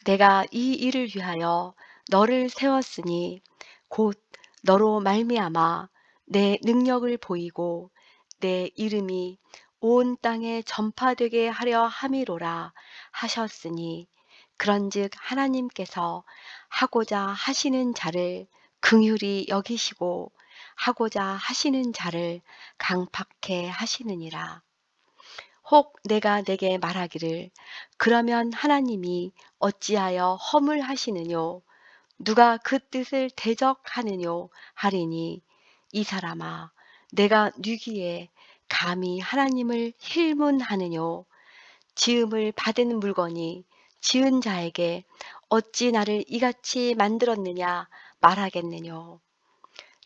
내가 이 일을 위하여 너를 세웠으니 곧 너로 말미암아 내 능력을 보이고 내 이름이 온 땅에 전파되게 하려 함이로라 하셨으니 그런즉 하나님께서 하고자 하시는 자를 긍휼히 여기시고 하고자 하시는 자를 강팍해 하시느니라. 혹 내가 내게 말하기를 그러면 하나님이 어찌하여 허물하시느뇨 누가 그 뜻을 대적하느뇨 하리니 이 사람아 내가 뉘기에 감히 하나님을 힐문하느뇨 지음을 받은 물건이 지은 자에게 어찌 나를 이같이 만들었느냐 말하겠느뇨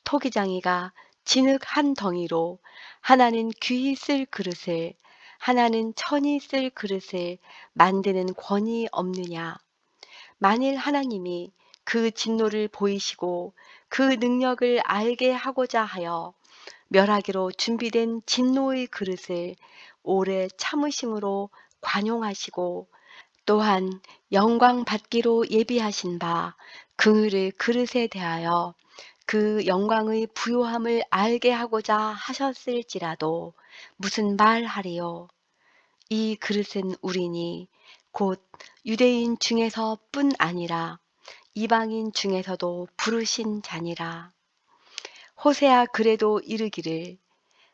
토기장이가 진흙 한 덩이로 하나는 귀히 쓸 그릇을 하나는 천히 쓸 그릇을 만드는 권이 없느냐 만일 하나님이 그 진노를 보이시고 그 능력을 알게 하고자 하여 멸하기로 준비된 진노의 그릇을 오래 참으심으로 관용하시고 또한 영광 받기로 예비하신 바 긍휼의 그릇에 대하여 그 영광의 부요함을 알게 하고자 하셨을지라도 무슨 말하리요 이 그릇은 우리니 곧 유대인 중에서 뿐 아니라 이방인 중에서도 부르신 자니라. 호세아 그래도 이르기를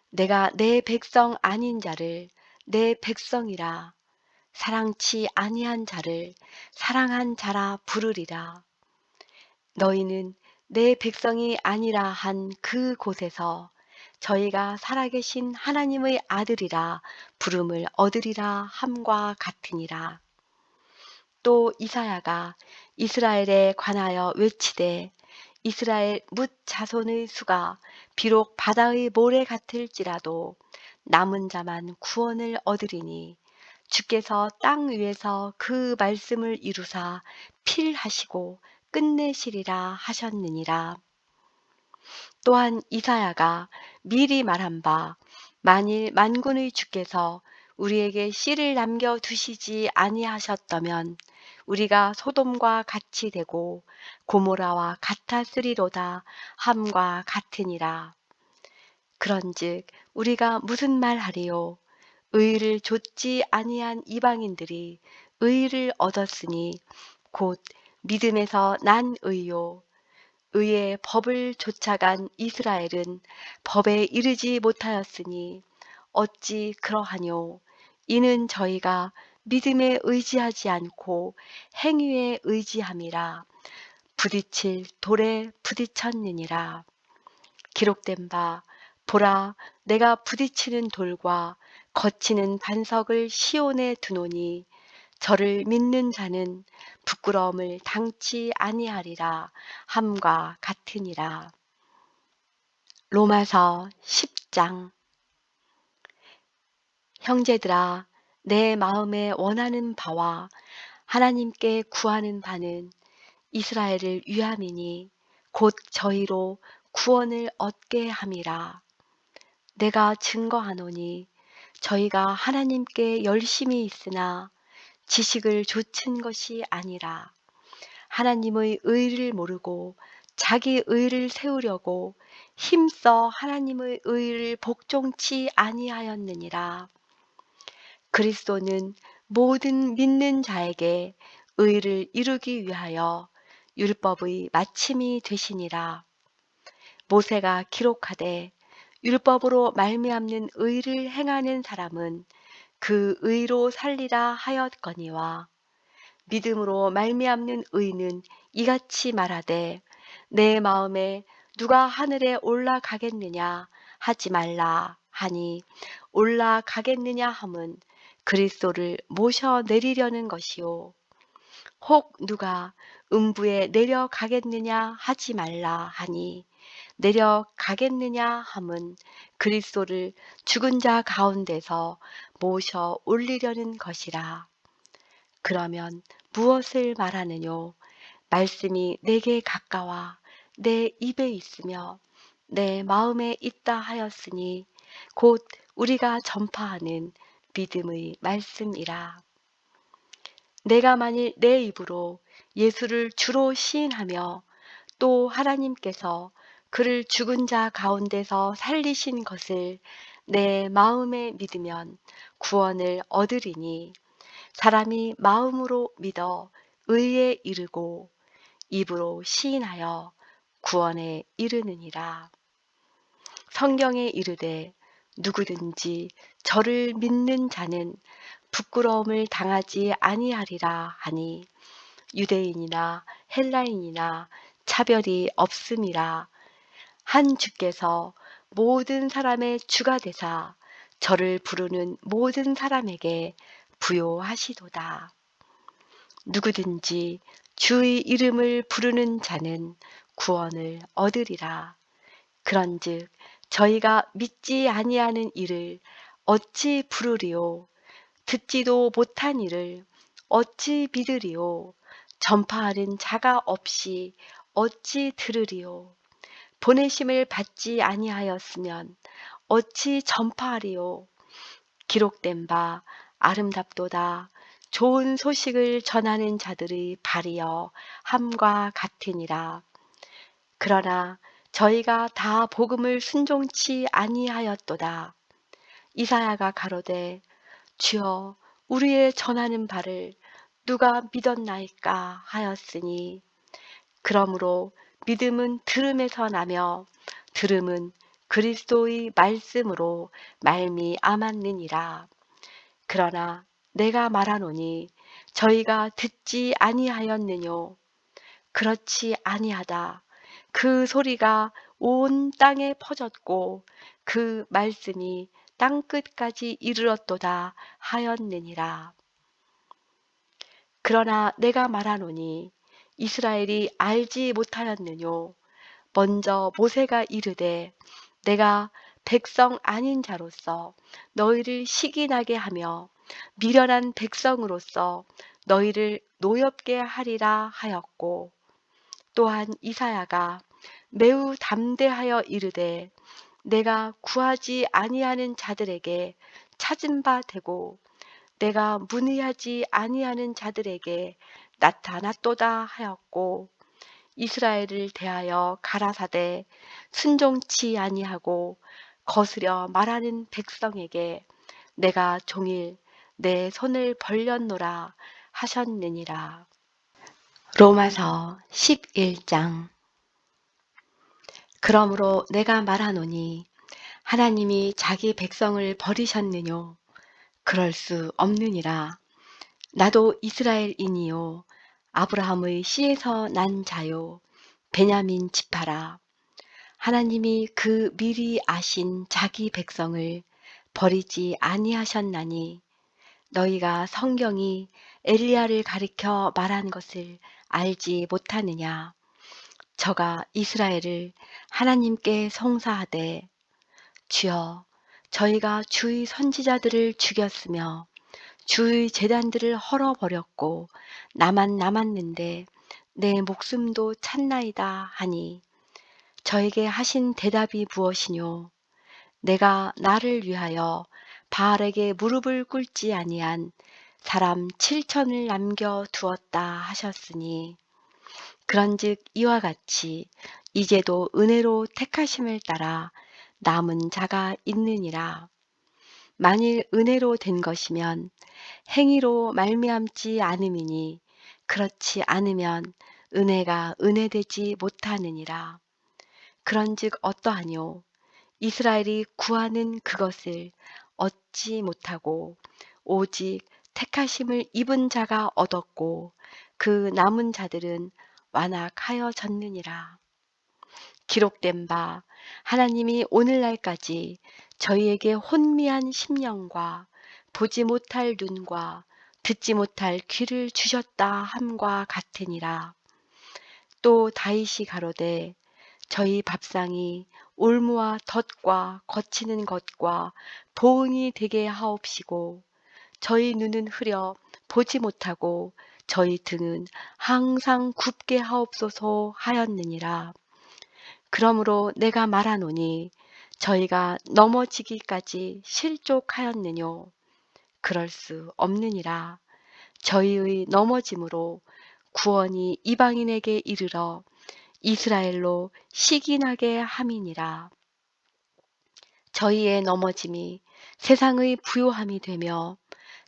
내가 내 백성 아닌 자를 내 백성이라 사랑치 아니한 자를 사랑한 자라 부르리라. 너희는 내 백성이 아니라 한 그 곳에서 저희가 살아계신 하나님의 아들이라 부름을 얻으리라 함과 같으니라. 또 이사야가 이스라엘에 관하여 외치되 이스라엘 뭇 자손의 수가 비록 바다의 모래 같을지라도 남은 자만 구원을 얻으리니 주께서 땅 위에서 그 말씀을 이루사 필하시고 끝내시리라 하셨느니라. 또한 이사야가 미리 말한 바 만일 만군의 주께서 우리에게 씨를 남겨 두시지 아니하셨다면 우리가 소돔과 같이 되고 고모라와 같았으리로다 함과 같으니라. 그런즉 우리가 무슨 말하리요? 의를 좇지 아니한 이방인들이 의를 얻었으니 곧 믿음에서 난 의요. 의의 법을 쫓아간 이스라엘은 법에 이르지 못하였으니 어찌 그러하뇨? 이는 저희가 믿음에 의지하지 않고 행위에 의지함이라. 부딪힐 돌에 부딪혔느니라. 기록된 바 보라 내가 부딪히는 돌과 거치는 반석을 시온에 두노니 저를 믿는 자는 부끄러움을 당치 아니하리라 함과 같으니라. 로마서 10장. 형제들아 내 마음에 원하는 바와 하나님께 구하는 바는 이스라엘을 위함이니 곧 저희로 구원을 얻게 함이라. 내가 증거하노니 저희가 하나님께 열심히 있으나 지식을 좇은 것이 아니라 하나님의 의를 모르고 자기 의를 세우려고 힘써 하나님의 의를 복종치 아니하였느니라. 그리스도는 모든 믿는 자에게 의를 이루기 위하여 율법의 마침이 되시니라. 모세가 기록하되 율법으로 말미암는 의를 행하는 사람은 그 의로 살리라 하였거니와 믿음으로 말미암는 의는 이같이 말하되 내 마음에 누가 하늘에 올라가겠느냐 하지 말라 하니 올라가겠느냐 함은 그리스도를 모셔 내리려는 것이요 혹 누가 음부에 내려가겠느냐 하지 말라 하니 내려가겠느냐 함은 그리스도를 죽은 자 가운데서 모셔 올리려는 것이라. 그러면 무엇을 말하느뇨? 말씀이 내게 가까워 내 입에 있으며 내 마음에 있다 하였으니 곧 우리가 전파하는 믿음의 말씀이라. 내가 만일 내 입으로 예수를 주로 시인하며 또 하나님께서 그를 죽은 자 가운데서 살리신 것을 내 마음에 믿으면 구원을 얻으리니 사람이 마음으로 믿어 의에 이르고 입으로 시인하여 구원에 이르느니라. 성경에 이르되 누구든지 저를 믿는 자는 부끄러움을 당하지 아니하리라 하니 유대인이나 헬라인이나 차별이 없음이라. 한 주께서 모든 사람의 주가 되사 저를 부르는 모든 사람에게 부요하시도다. 누구든지 주의 이름을 부르는 자는 구원을 얻으리라. 그런즉 저희가 믿지 아니하는 이를 어찌 부르리요? 듣지도 못한 이를 어찌 믿으리요? 전파하는 자가 없이 어찌 들으리요? 보내심을 받지 아니하였으면 어찌 전파하리요? 기록된 바 아름답도다. 좋은 소식을 전하는 자들의 발이여 함과 같으니라. 그러나 저희가 다 복음을 순종치 아니하였도다. 이사야가 가로되 주여 우리의 전하는 바를 누가 믿었나이까 하였으니 그러므로 믿음은 들음에서 나며 들음은 그리스도의 말씀으로 말미암았느니라. 그러나 내가 말하노니 저희가 듣지 아니하였느뇨? 그렇지 아니하다. 그 소리가 온 땅에 퍼졌고 그 말씀이 땅끝까지 이르렀도다 하였느니라. 그러나 내가 말하노니 이스라엘이 알지 못하였느뇨? 먼저 모세가 이르되 내가 백성 아닌 자로서 너희를 시기나게 하며 미련한 백성으로서 너희를 노엽게 하리라 하였고 또한 이사야가 매우 담대하여 이르되 내가 구하지 아니하는 자들에게 찾은 바 되고 내가 문의하지 아니하는 자들에게 나타났도다 하였고 이스라엘을 대하여 가라사대 순종치 아니하고 거스려 말하는 백성에게 내가 종일 내 손을 벌렸노라 하셨느니라. 로마서 11장. 그러므로 내가 말하노니 하나님이 자기 백성을 버리셨느뇨? 그럴 수 없느니라. 나도 이스라엘인이요 아브라함의 씨에서 난 자요 베냐민 지파라. 하나님이 그 미리 아신 자기 백성을 버리지 아니하셨나니 너희가 성경이 엘리야를 가리켜 말한 것을 알지 못하느냐. 저가 이스라엘을 하나님께 송사하되 주여 저희가 주의 선지자들을 죽였으며 주의 제단들을 헐어버렸고 나만 남았는데 내 목숨도 찼나이다 하니 저에게 하신 대답이 무엇이뇨. 내가 나를 위하여 바알에게 무릎을 꿇지 아니한 사람 7천을 남겨 두었다 하셨으니 그런즉 이와 같이 이제도 은혜로 택하심을 따라 남은 자가 있느니라. 만일 은혜로 된 것이면 행위로 말미암지 않음이니 그렇지 않으면 은혜가 은혜되지 못하느니라. 그런즉 어떠하뇨. 이스라엘이 구하는 그것을 얻지 못하고 오직 택하심을 입은 자가 얻었고 그 남은 자들은 완악하여졌느니라. 기록된 바 하나님이 오늘날까지 저희에게 혼미한 심령과 보지 못할 눈과 듣지 못할 귀를 주셨다 함과 같으니라. 또 다윗이 가로되 저희 밥상이 올무와 덫과 거치는 것과 보응이 되게 하옵시고 저희 눈은 흐려 보지 못하고 저희 등은 항상 굽게 하옵소서 하였느니라. 그러므로 내가 말하노니 저희가 넘어지기까지 실족하였느뇨. 그럴 수 없느니라. 저희의 넘어짐으로 구원이 이방인에게 이르러 이스라엘로 시기나게 함이니라. 저희의 넘어짐이 세상의 부요함이 되며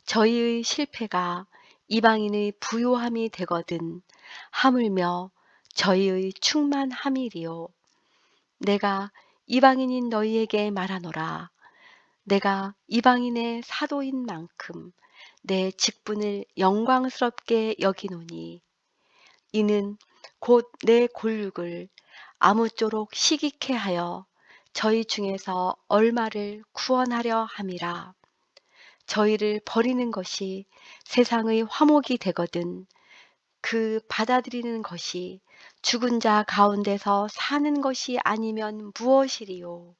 저희의 실패가 이방인의 부요함이 되거든 하물며 저희의 충만함이리요. 내가 이방인인 너희에게 말하노라. 내가 이방인의 사도인 만큼 내 직분을 영광스럽게 여기노니 이는 곧 내 골육을 아무쪼록 시기케 하여 저희 중에서 얼마를 구원하려 함이라. 저희를 버리는 것이 세상의 화목이 되거든 그 받아들이는 것이 죽은 자 가운데서 사는 것이 아니면 무엇이리요.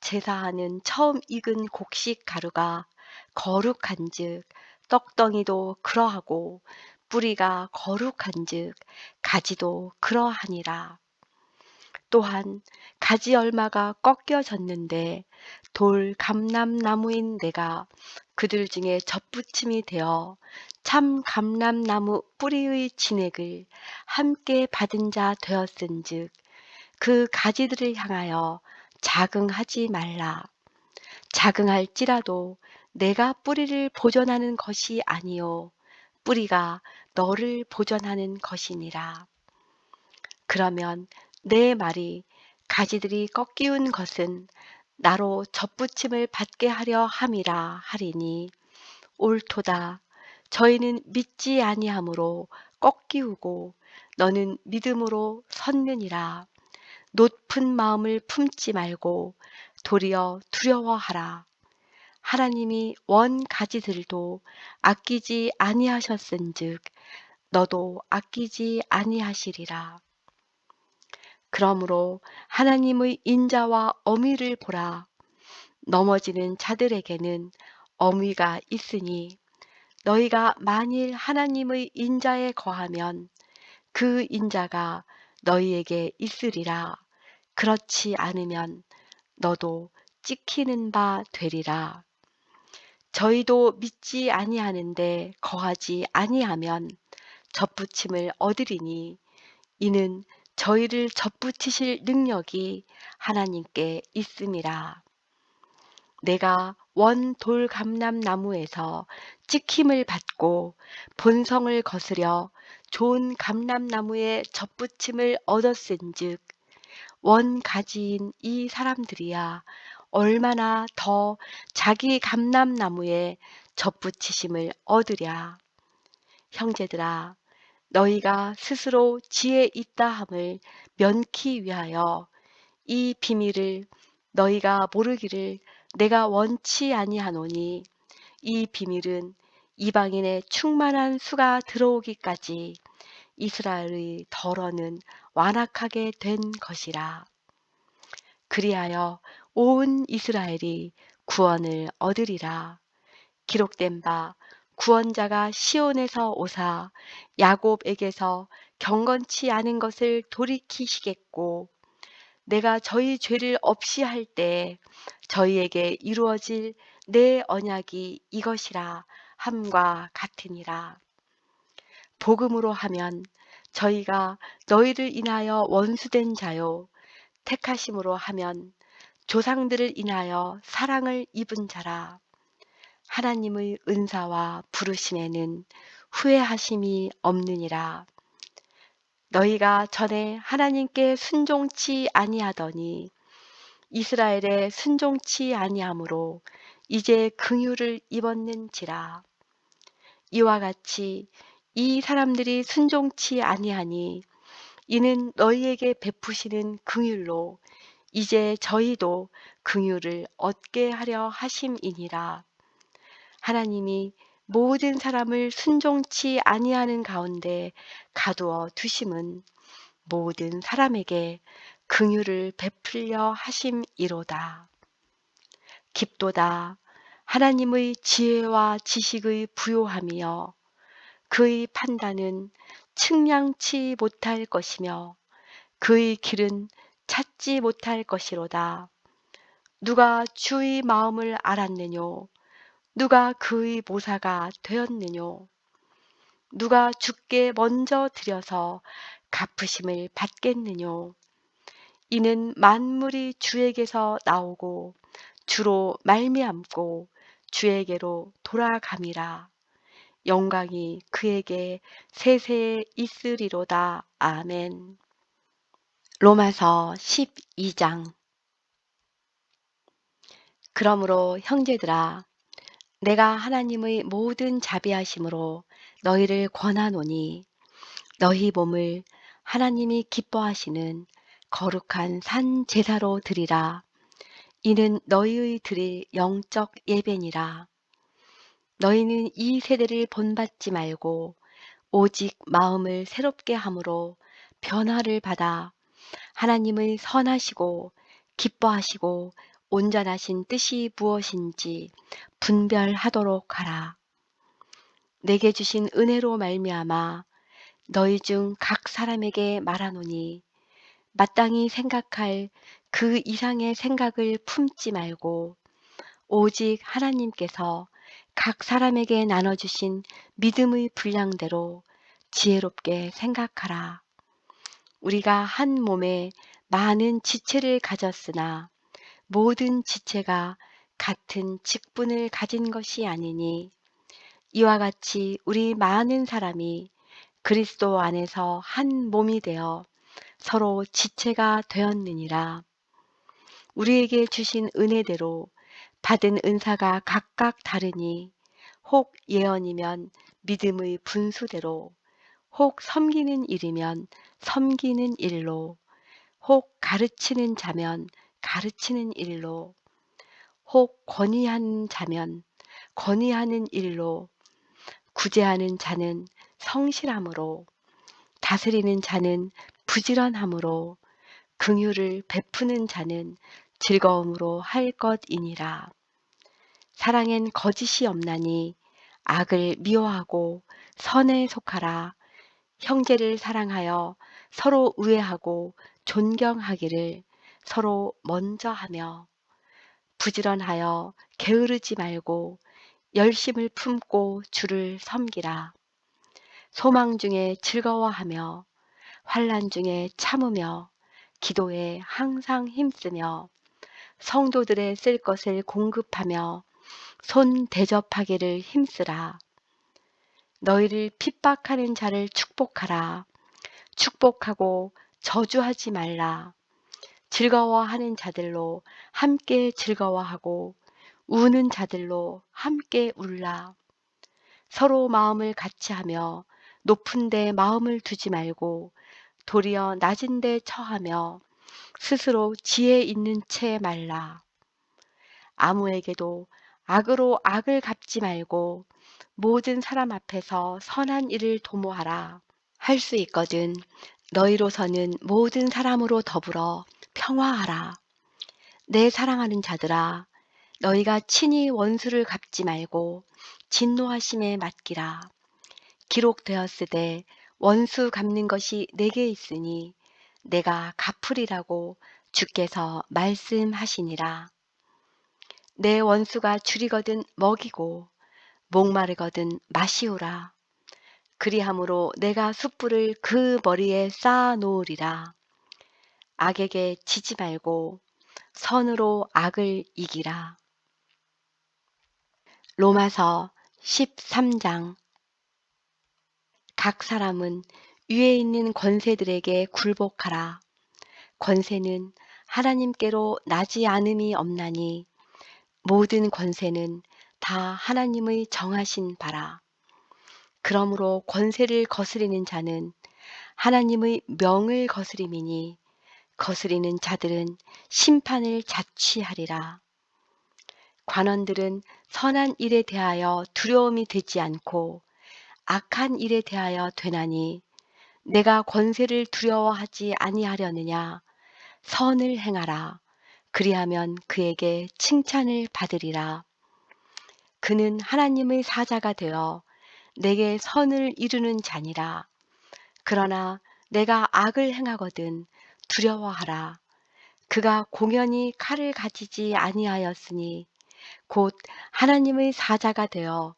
제사하는 처음 익은 곡식 가루가 거룩한즉 떡덩이도 그러하고 뿌리가 거룩한즉 가지도 그러하니라. 또한 가지 얼마가 꺾여졌는데 돌 감람나무인 내가 그들 중에 접붙임이 되어 참 감람나무 뿌리의 진액을 함께 받은 자 되었은즉 그 가지들을 향하여 자긍하지 말라. 자긍할지라도 내가 뿌리를 보존하는 것이 아니요 뿌리가 너를 보존하는 것이니라. 그러면 내 말이 가지들이 꺾이운 것은 나로 접붙임을 받게 하려 함이라 하리니 옳도다. 저희는 믿지 아니함으로 꺾이우고 너는 믿음으로 섰느니라. 높은 마음을 품지 말고 도리어 두려워하라. 하나님이 원 가지들도 아끼지 아니하셨은즉 너도 아끼지 아니하시리라. 그러므로 하나님의 인자와 어미를 보라. 넘어지는 자들에게는 어미가 있으니 너희가 만일 하나님의 인자에 거하면 그 인자가 너희에게 있으리라. 그렇지 않으면 너도 찍히는 바 되리라. 저희도 믿지 아니하는데 거하지 아니하면 접붙임을 얻으리니 이는 저희를 접붙이실 능력이 하나님께 있음이라. 내가 원 돌감람나무에서 찍힘을 받고 본성을 거스려 좋은 감람나무에 접붙임을 얻었은즉 원 가지인 이 사람들이야 얼마나 더 자기 감람나무에 접붙이심을 얻으랴. 형제들아, 너희가 스스로 지혜 있다함을 면키 위하여 이 비밀을 너희가 모르기를 내가 원치 아니하노니 이 비밀은 이방인의 충만한 수가 들어오기까지 이스라엘의 덜어는 완악하게 된 것이라. 그리하여 온 이스라엘이 구원을 얻으리라. 기록된 바 구원자가 시온에서 오사 야곱에게서 경건치 않은 것을 돌이키시겠고 내가 저희 죄를 없이 할 때 저희에게 이루어질 내 언약이 이것이라 함과 같으니라. 복음으로 하면 저희가 너희를 인하여 원수된 자요 택하심으로 하면 조상들을 인하여 사랑을 입은 자라. 하나님의 은사와 부르심에는 후회하심이 없느니라. 너희가 전에 하나님께 순종치 아니하더니 이스라엘에 순종치 아니하므로 이제 긍휼을 입었는지라. 이와 같이 이 사람들이 순종치 아니하니 이는 너희에게 베푸시는 긍휼로 이제 저희도 긍휼을 얻게 하려 하심이니라. 하나님이 모든 사람을 순종치 아니하는 가운데 가두어 두심은 모든 사람에게 긍휼을 베풀려 하심이로다. 깊도다 하나님의 지혜와 지식의 부요함이여 그의 판단은 측량치 못할 것이며 그의 길은 찾지 못할 것이로다. 누가 주의 마음을 알았느뇨? 누가 그의 모사가 되었느뇨? 누가 주께 먼저 드려서 갚으심을 받겠느뇨? 이는 만물이 주에게서 나오고 주로 말미암고 주에게로 돌아감이라. 영광이 그에게 세세에 있으리로다. 아멘. 로마서 12장. 그러므로 형제들아 내가 하나님의 모든 자비하심으로 너희를 권하노니 너희 몸을 하나님이 기뻐하시는 거룩한 산 제사로 드리라. 이는 너희의 드릴 영적 예배니라. 너희는 이 세대를 본받지 말고 오직 마음을 새롭게 함으로 변화를 받아 하나님의 선하시고 기뻐하시고 온전하신 뜻이 무엇인지 분별하도록 하라. 내게 주신 은혜로 말미암아 너희 중 각 사람에게 말하노니 마땅히 생각할 그 이상의 생각을 품지 말고 오직 하나님께서 각 사람에게 나눠주신 믿음의 분량대로 지혜롭게 생각하라. 우리가 한 몸에 많은 지체를 가졌으나 모든 지체가 같은 직분을 가진 것이 아니니 이와 같이 우리 많은 사람이 그리스도 안에서 한 몸이 되어 서로 지체가 되었느니라. 우리에게 주신 은혜대로 받은 은사가 각각 다르니 혹 예언이면 믿음의 분수대로 혹 섬기는 일이면 섬기는 일로 혹 가르치는 자면 가르치는 일로 혹 권위하는 자면 권위하는 일로 구제하는 자는 성실함으로 다스리는 자는 부지런함으로 긍휼을 베푸는 자는 즐거움으로 할 것이니라. 사랑엔 거짓이 없나니 악을 미워하고 선에 속하라. 형제를 사랑하여 서로 우애하고 존경하기를 서로 먼저 하며 부지런하여 게으르지 말고 열심을 품고 주를 섬기라. 소망 중에 즐거워하며 환난 중에 참으며 기도에 항상 힘쓰며 성도들의 쓸 것을 공급하며 손 대접하기를 힘쓰라. 너희를 핍박하는 자를 축복하라. 축복하고 저주하지 말라. 즐거워하는 자들로 함께 즐거워하고 우는 자들로 함께 울라. 서로 마음을 같이 하며 높은 데 마음을 두지 말고 도리어 낮은 데 처하며 스스로 지혜 있는 채 말라. 아무에게도 악으로 악을 갚지 말고 모든 사람 앞에서 선한 일을 도모하라. 할 수 있거든 너희로서는 모든 사람으로 더불어 평화하라. 내 사랑하는 자들아, 너희가 친히 원수를 갚지 말고 진노하심에 맡기라. 기록되었으되 원수 갚는 것이 내게 있으니 내가 갚으리라고 주께서 말씀하시니라. 내 원수가 줄이거든 먹이고 목마르거든 마시우라. 그리함으로 내가 숯불을 그 머리에 쌓아 놓으리라. 악에게 지지 말고 선으로 악을 이기라. 로마서 13장. 각 사람은 위에 있는 권세들에게 굴복하라. 권세는 하나님께로 나지 않음이 없나니 모든 권세는 다 하나님의 정하신 바라. 그러므로 권세를 거스리는 자는 하나님의 명을 거스림이니 거스리는 자들은 심판을 자취하리라. 관원들은 선한 일에 대하여 두려움이 되지 않고 악한 일에 대하여 되나니 내가 권세를 두려워하지 아니하려느냐. 선을 행하라. 그리하면 그에게 칭찬을 받으리라. 그는 하나님의 사자가 되어 내게 선을 이루는 자니라. 그러나 내가 악을 행하거든 두려워하라. 그가 공연히 칼을 가지지 아니하였으니 곧 하나님의 사자가 되어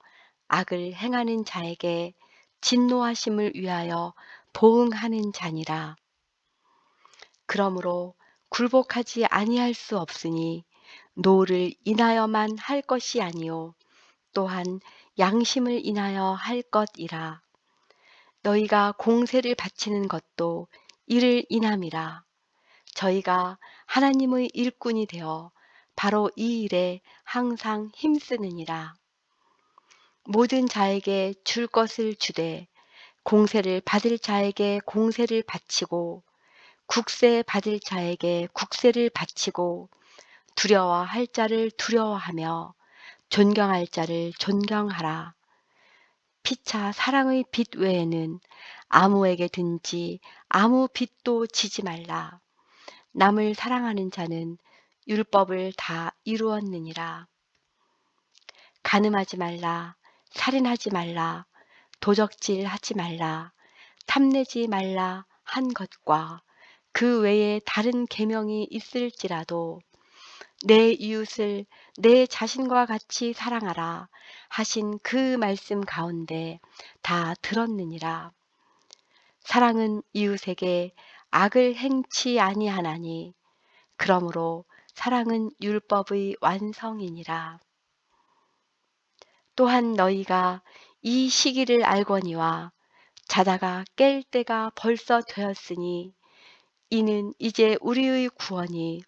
악을 행하는 자에게 진노하심을 위하여 보응하는 자니라. 그러므로 굴복하지 아니할 수 없으니 노를 인하여만 할 것이 아니요 또한 양심을 인하여 할 것이라. 너희가 공세를 바치는 것도 이를 인함이라. 저희가 하나님의 일꾼이 되어 바로 이 일에 항상 힘쓰느니라. 모든 자에게 줄 것을 주되 공세를 받을 자에게 공세를 바치고 국세 받을 자에게 국세를 바치고 두려워할 자를 두려워하며 존경할 자를 존경하라. 피차 사랑의 빚 외에는 아무에게든지 아무 빚도 지지 말라. 남을 사랑하는 자는 율법을 다 이루었느니라. 간음하지 말라. 살인하지 말라. 도적질하지 말라. 탐내지 말라 한 것과 그 외에 다른 계명이 있을지라도 내 이웃을 내 자신과 같이 사랑하라 하신 그 말씀 가운데 다 들었느니라. 사랑은 이웃에게 악을 행치 아니하나니 그러므로 사랑은 율법의 완성이니라. 또한 너희가 이 시기를 알거니와 자다가 깰 때가 벌써 되었으니 이는 이제 우리의 구원이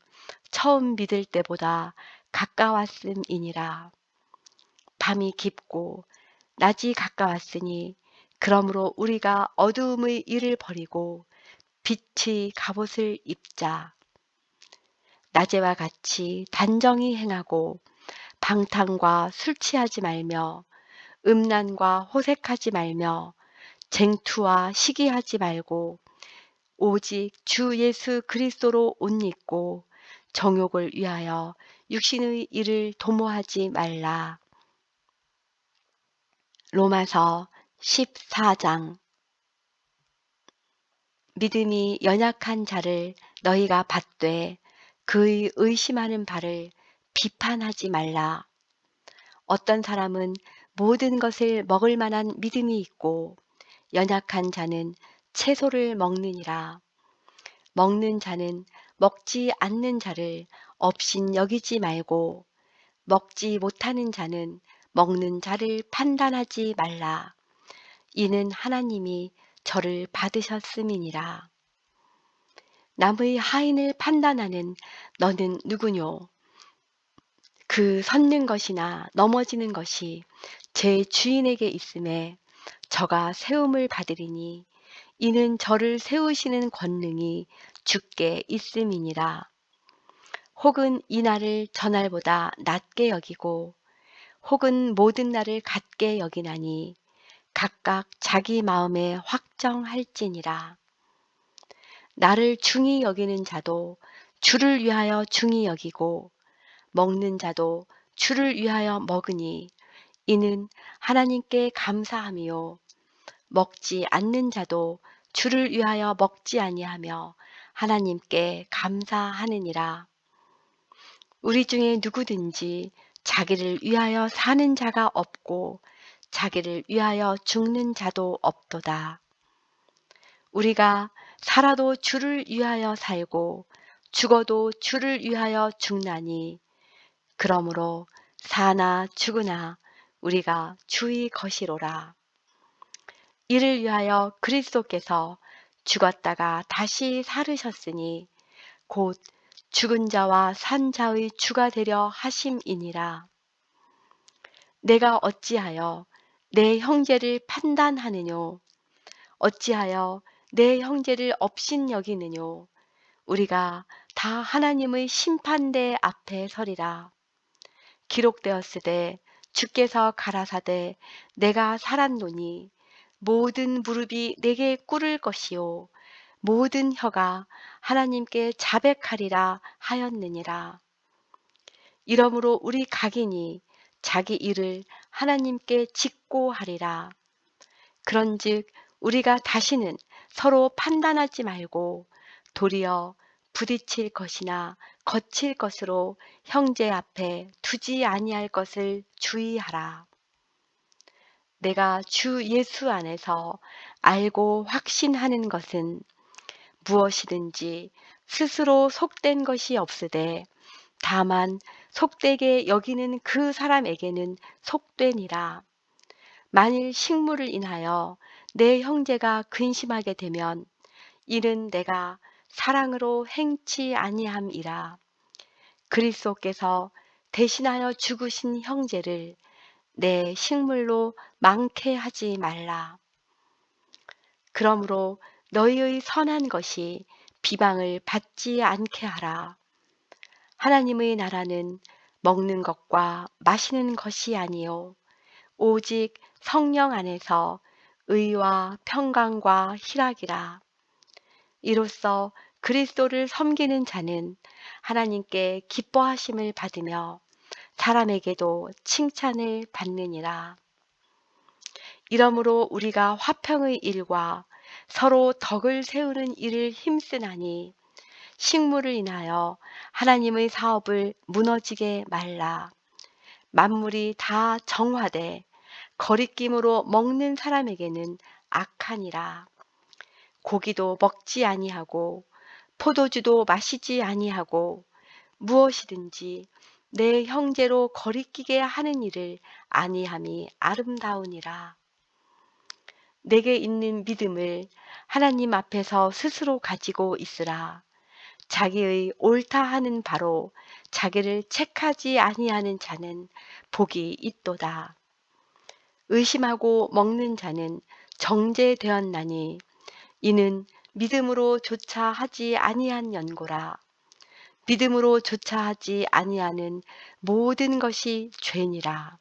처음 믿을 때보다 가까웠음이니라. 밤이 깊고 낮이 가까웠으니 그러므로 우리가 어두움의 일을 버리고 빛의 갑옷을 입자. 낮에와 같이 단정히 행하고 방탕과 술 취하지 말며 음란과 호색하지 말며 쟁투와 시기하지 말고 오직 주 예수 그리스도로 옷 입고 정욕을 위하여 육신의 일을 도모하지 말라. 로마서 14장. 믿음이 연약한 자를 너희가 받되 그의 의심하는 바를 비판하지 말라. 어떤 사람은 모든 것을 먹을 만한 믿음이 있고 연약한 자는 채소를 먹느니라. 먹는 자는 먹지 않는 자를 업신 여기지 말고 먹지 못하는 자는 먹는 자를 판단하지 말라. 이는 하나님이 저를 받으셨음이니라. 남의 하인을 판단하는 너는 누구뇨? 그 섰는 것이나 넘어지는 것이 제 주인에게 있음에 저가 세움을 받으리니 이는 저를 세우시는 권능이 주께 있음이니라. 혹은 이 날을 저날보다 낮게 여기고 혹은 모든 날을 같게 여기나니 각각 자기 마음에 확정할지니라. 나를 중히 여기는 자도 주를 위하여 중히 여기고 먹는 자도 주를 위하여 먹으니 이는 하나님께 감사함이요. 먹지 않는 자도 주를 위하여 먹지 아니하며 하나님께 감사하느니라. 우리 중에 누구든지 자기를 위하여 사는 자가 없고 자기를 위하여 죽는 자도 없도다. 우리가 살아도 주를 위하여 살고 죽어도 주를 위하여 죽나니 그러므로 사나 죽으나 우리가 주의 것이로라. 이를 위하여 그리스도께서 죽었다가 다시 살으셨으니 곧 죽은 자와 산 자의 주가 되려 하심이니라. 내가 어찌하여 내 형제를 판단하느뇨? 어찌하여 내 형제를 업신 여기느뇨? 우리가 다 하나님의 심판대 앞에 서리라. 기록되었으되 주께서 가라사대 내가 살았노니 모든 무릎이 내게 꿇을 것이요 모든 혀가 하나님께 자백하리라 하였느니라. 이러므로 우리 각인이 자기 일을 하나님께 짓고 하리라. 그런즉 우리가 다시는 서로 판단하지 말고 도리어 부딪힐 것이나 거칠 것으로 형제 앞에 두지 아니할 것을 주의하라. 내가 주 예수 안에서 알고 확신하는 것은 무엇이든지 스스로 속된 것이 없으되 다만 속되게 여기는 그 사람에게는 속되니라. 만일 식물을 인하여 내 형제가 근심하게 되면 이는 내가 사랑으로 행치 아니함이라. 그리스도께서 대신하여 죽으신 형제를 내 식물로 망케 하지 말라. 그러므로 너희의 선한 것이 비방을 받지 않게 하라. 하나님의 나라는 먹는 것과 마시는 것이 아니요 오직 성령 안에서 의와 평강과 희락이라. 이로써 그리스도를 섬기는 자는 하나님께 기뻐하심을 받으며 사람에게도 칭찬을 받느니라. 이러므로 우리가 화평의 일과 서로 덕을 세우는 일을 힘쓰나니 식물을 인하여 하나님의 사업을 무너지게 말라. 만물이 다 정화돼 거리낌으로 먹는 사람에게는 악하니라. 고기도 먹지 아니하고 포도주도 마시지 아니하고 무엇이든지 내 형제로 거리끼게 하는 일을 아니함이 아름다우니라. 내게 있는 믿음을 하나님 앞에서 스스로 가지고 있으라. 자기의 옳다 하는 바로 자기를 책하지 아니하는 자는 복이 있도다. 의심하고 먹는 자는 정죄되었나니 이는 믿음으로 조차 하지 아니한 연고라. 믿음으로 조차 하지 아니하는 모든 것이 죄니라.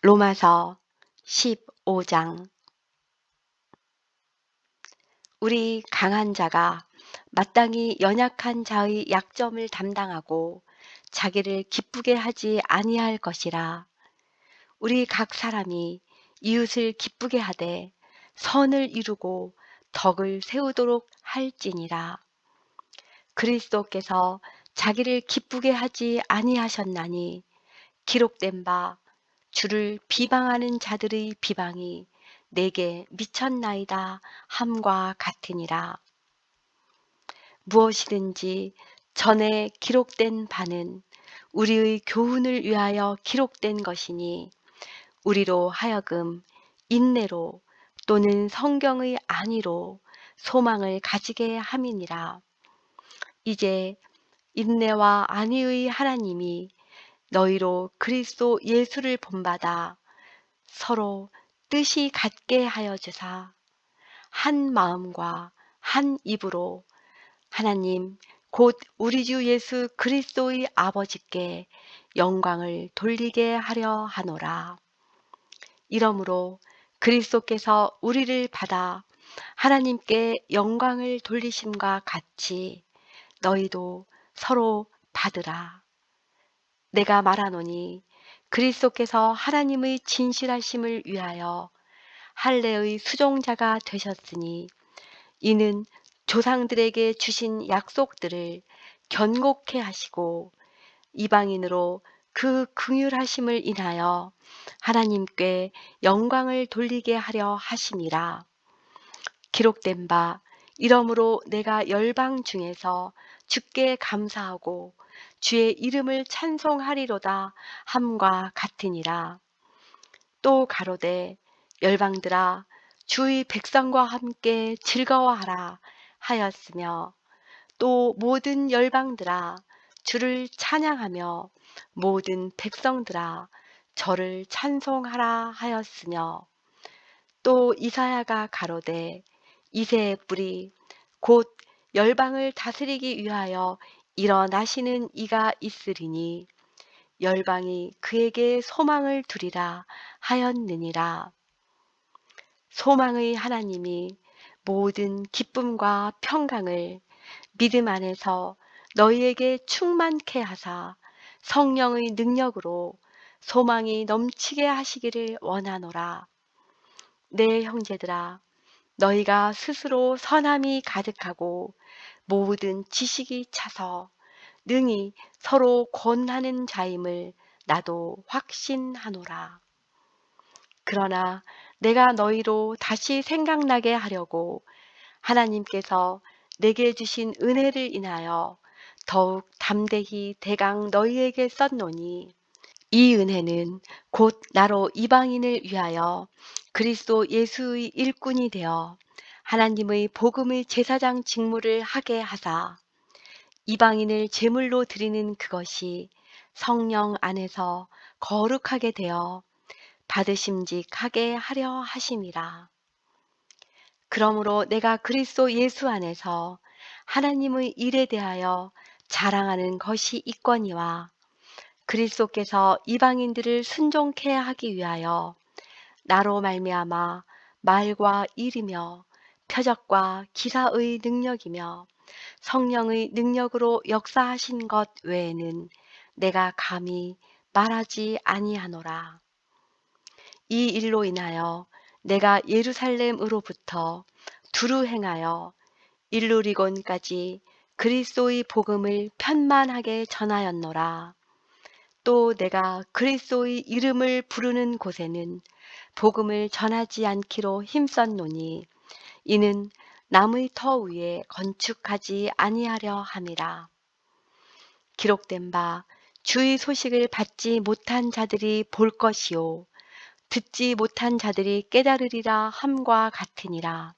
로마서 15장. 우리 강한 자가 마땅히 연약한 자의 약점을 담당하고 자기를 기쁘게 하지 아니할 것이라. 우리 각 사람이 이웃을 기쁘게 하되 선을 이루고 덕을 세우도록 할지니라. 그리스도께서 자기를 기쁘게 하지 아니하셨나니 기록된 바 주를 비방하는 자들의 비방이 내게 미쳤나이다 함과 같으니라. 무엇이든지 전에 기록된 바는 우리의 교훈을 위하여 기록된 것이니 우리로 하여금 인내로 또는 성경의 안위로 소망을 가지게 함이니라. 이제 인내와 안위의 하나님이 너희로 그리스도 예수를 본받아 서로 뜻이 같게 하여 주사 한 마음과 한 입으로 하나님 곧 우리 주 예수 그리스도의 아버지께 영광을 돌리게 하려 하노라. 이러므로 그리스도께서 우리를 받아 하나님께 영광을 돌리심과 같이 너희도 서로 받으라. 내가 말하노니 그리스도께서 하나님의 진실하심을 위하여 할례의 수종자가 되셨으니 이는 조상들에게 주신 약속들을 견고케 하시고 이방인으로 그 긍휼하심을 인하여 하나님께 영광을 돌리게 하려 하심이라. 기록된 바 이러므로 내가 열방 중에서 주께 감사하고 주의 이름을 찬송하리로다 함과 같으니라. 또 가로되 열방들아 주의 백성과 함께 즐거워하라 하였으며 또 모든 열방들아 주를 찬양하며 모든 백성들아 저를 찬송하라 하였으며 또 이사야가 가로되 이새의 뿔이 곧 열방을 다스리기 위하여 일어나시는 이가 있으리니 열방이 그에게 소망을 두리라 하였느니라. 소망의 하나님이 모든 기쁨과 평강을 믿음 안에서 너희에게 충만케 하사 성령의 능력으로 소망이 넘치게 하시기를 원하노라. 내 형제들아 너희가 스스로 선함이 가득하고 모든 지식이 차서 능히 서로 권하는 자임을 나도 확신하노라. 그러나 내가 너희로 다시 생각나게 하려고 하나님께서 내게 주신 은혜를 인하여 더욱 담대히 대강 너희에게 썼노니 이 은혜는 곧 나로 이방인을 위하여 그리스도 예수의 일꾼이 되어 하나님의 복음의 제사장 직무를 하게 하사 이방인을 제물로 드리는 그것이 성령 안에서 거룩하게 되어 받으심직하게 하려 하심이라. 그러므로 내가 그리스도 예수 안에서 하나님의 일에 대하여 자랑하는 것이 있거니와 그리스도께서 이방인들을 순종케 하기 위하여 나로 말미암아 말과 일이며 표적과 기사의 능력이며 성령의 능력으로 역사하신 것 외에는 내가 감히 말하지 아니하노라. 이 일로 인하여 내가 예루살렘으로부터 두루 행하여 일루리곤까지 그리스도의 복음을 편만하게 전하였노라. 또 내가 그리스도의 이름을 부르는 곳에는 복음을 전하지 않기로 힘썼노니 이는 남의 터 위에 건축하지 아니하려 함이라. 기록된 바 주의 소식을 받지 못한 자들이 볼 것이요 듣지 못한 자들이 깨달으리라 함과 같으니라.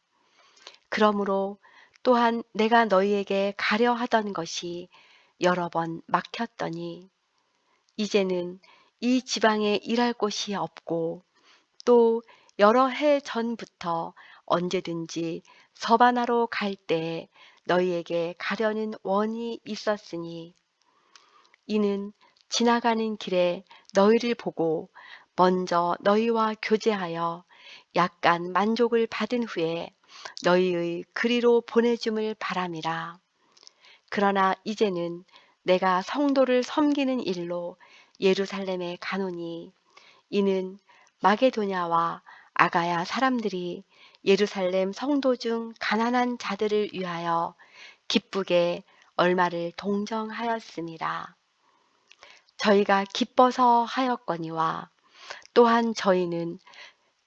그러므로 또한 내가 너희에게 가려 하던 것이 여러 번 막혔더니 이제는 이 지방에 일할 곳이 없고 또 여러 해 전부터 언제든지 서바나로 갈 때에 너희에게 가려는 원이 있었으니 이는 지나가는 길에 너희를 보고 먼저 너희와 교제하여 약간 만족을 받은 후에 너희의 그리로 보내줌을 바람이라. 그러나 이제는 내가 성도를 섬기는 일로 예루살렘에 가노니 이는 마게도냐와 아가야 사람들이 예루살렘 성도 중 가난한 자들을 위하여 기쁘게 얼마를 동정하였습니다. 저희가 기뻐서 하였거니와 또한 저희는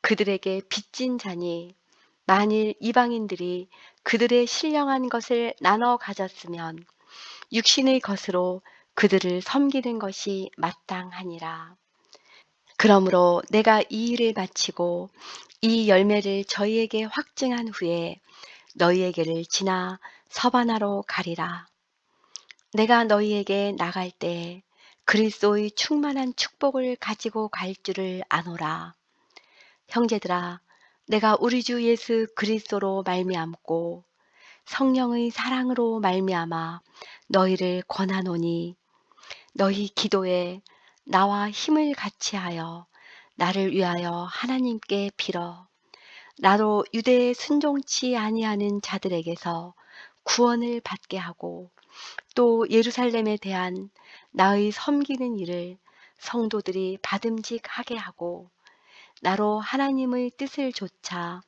그들에게 빚진 자니 만일 이방인들이 그들의 신령한 것을 나눠 가졌으면 육신의 것으로 그들을 섬기는 것이 마땅하니라. 그러므로 내가 이 일을 마치고 이 열매를 저희에게 확증한 후에 너희에게를 지나 서바나로 가리라. 내가 너희에게 나갈 때 그리스도의 충만한 축복을 가지고 갈 줄을 아노라. 형제들아, 내가 우리 주 예수 그리스도로 말미암고 성령의 사랑으로 말미암아 너희를 권하노니 너희 기도에 나와 힘을 같이하여 나를 위하여 하나님께 빌어 나로 유대에 순종치 아니하는 자들에게서 구원을 받게 하고 또 예루살렘에 대한 나의 섬기는 일을 성도들이 받음직하게 하고 나로 하나님의 뜻을 좇아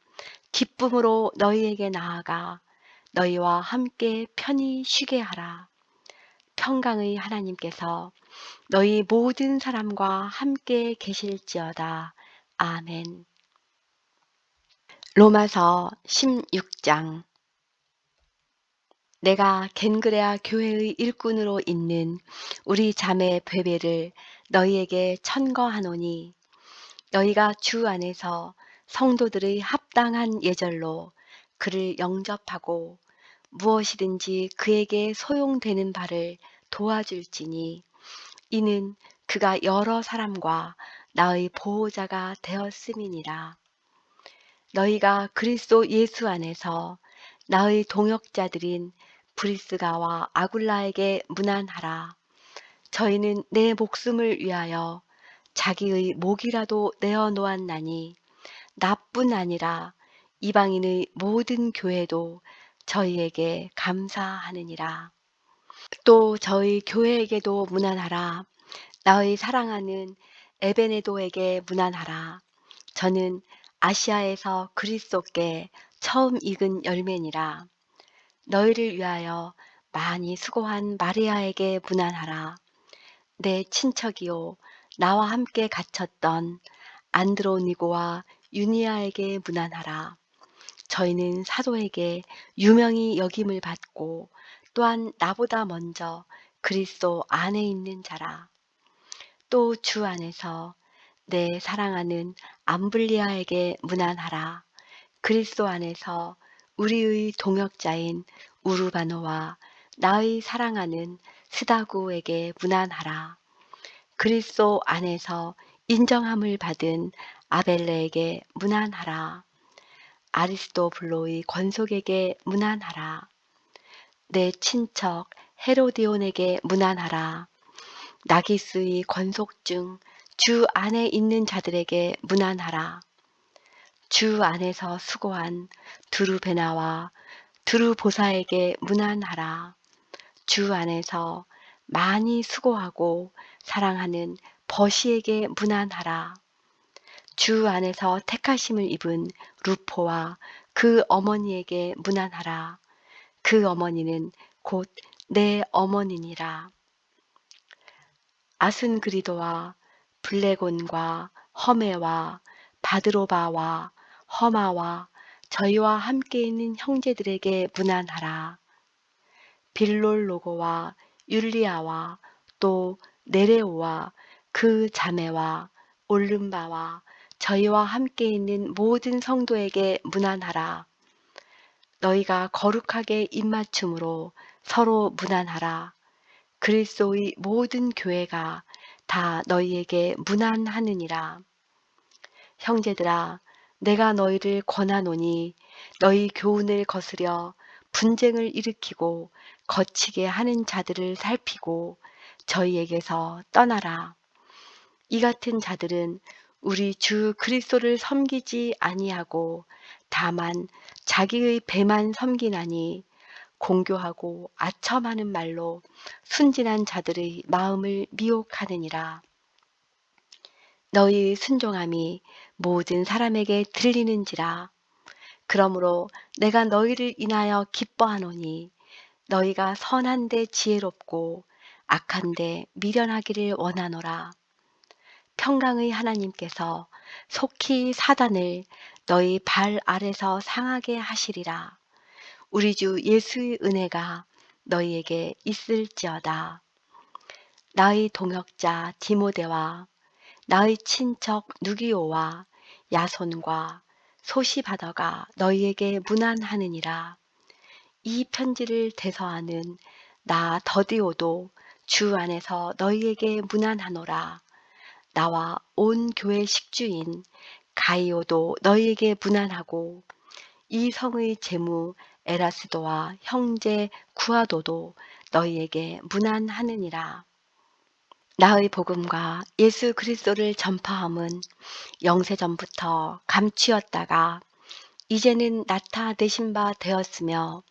기쁨으로 너희에게 나아가 너희와 함께 편히 쉬게 하라. 평강의 하나님께서 너희 모든 사람과 함께 계실지어다. 아멘. 로마서 16장. 내가 겐그레아 교회의 일꾼으로 있는 우리 자매 베베를 너희에게 천거하노니 너희가 주 안에서 성도들의 합당한 예절로 그를 영접하고 무엇이든지 그에게 소용되는 바를 도와줄지니 이는 그가 여러 사람과 나의 보호자가 되었음이니라. 너희가 그리스도 예수 안에서 나의 동역자들인 브리스가와 아굴라에게 문안하라. 저희는 내 목숨을 위하여 자기의 목이라도 내어 놓았나니 나뿐 아니라 이방인의 모든 교회도 저희에게 감사하느니라. 또 저희 교회에게도 문안하라. 나의 사랑하는 에베네도에게 문안하라. 저는 아시아에서 그리스도께 처음 익은 열매니라. 너희를 위하여 많이 수고한 마리아에게 문안하라. 내 친척이요 나와 함께 갇혔던 안드로니고와 유니아에게 문안하라. 저희는 사도에게 유명히 여김을 받고 또한 나보다 먼저 그리스도 안에 있는 자라. 또 주 안에서 내 사랑하는 암블리아에게 문안하라. 그리스도 안에서 우리의 동역자인 우르바노와 나의 사랑하는 스다구에게 문안하라. 그리스도 안에서 인정함을 받은 아벨레에게 문안하라. 아리스도블로의 권속에게 문안하라. 내 친척 헤로디온에게 문안하라. 나기스의 권속 중 주 안에 있는 자들에게 문안하라. 주 안에서 수고한 두루베나와 두루보사에게 문안하라. 주 안에서 많이 수고하고 사랑하는 버시에게 문안하라. 주 안에서 택하심을 입은 루포와 그 어머니에게 문안하라. 그 어머니는 곧 내 어머니니라. 아순그리도와 블레곤과 허메와 바드로바와 허마와 저희와 함께 있는 형제들에게 문안하라. 빌롤로고와 율리아와 또 네레오와 그 자매와 올름바와 저희와 함께 있는 모든 성도에게 문안하라. 너희가 거룩하게 입맞춤으로 서로 문안하라. 그리스도의 모든 교회가 다 너희에게 문안하느니라. 형제들아, 내가 너희를 권하노니 너희 교훈을 거스려 분쟁을 일으키고 거치게 하는 자들을 살피고 저희에게서 떠나라. 이 같은 자들은 우리 주 그리스도를 섬기지 아니하고 다만 자기의 배만 섬기나니 공교하고 아첨하는 말로 순진한 자들의 마음을 미혹하느니라. 너희의 순종함이 모든 사람에게 들리는지라. 그러므로 내가 너희를 인하여 기뻐하노니 너희가 선한데 지혜롭고 악한데 미련하기를 원하노라. 평강의 하나님께서 속히 사단을 너희 발 아래서 상하게 하시리라. 우리 주 예수의 은혜가 너희에게 있을지어다. 나의 동역자 디모데와 나의 친척 누기오와 야손과 소시바더가 너희에게 문안하느니라. 이 편지를 대서하는 나 더디오도 주 안에서 너희에게 문안하노라. 나와 온 교회 식주인 가이오도 너희에게 문안하고 이 성의 제무 에라스도와 형제 구아도도 너희에게 문안하느니라. 나의 복음과 예수 그리스도를 전파함은 영세전부터 감추었다가 이제는 나타내신 바 되었으며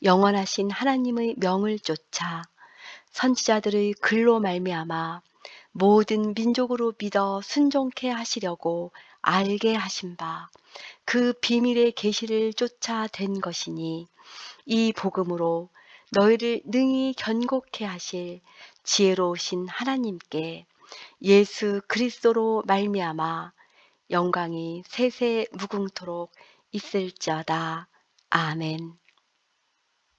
영원하신 하나님의 명을 쫓아 선지자들의 글로 말미암아 모든 민족으로 믿어 순종케 하시려고 알게 하신 바 그 비밀의 계시를 쫓아 된 것이니 이 복음으로 너희를 능히 견고케 하실 지혜로우신 하나님께 예수 그리스도로 말미암아 영광이 세세 무궁토록 있을지어다. 아멘.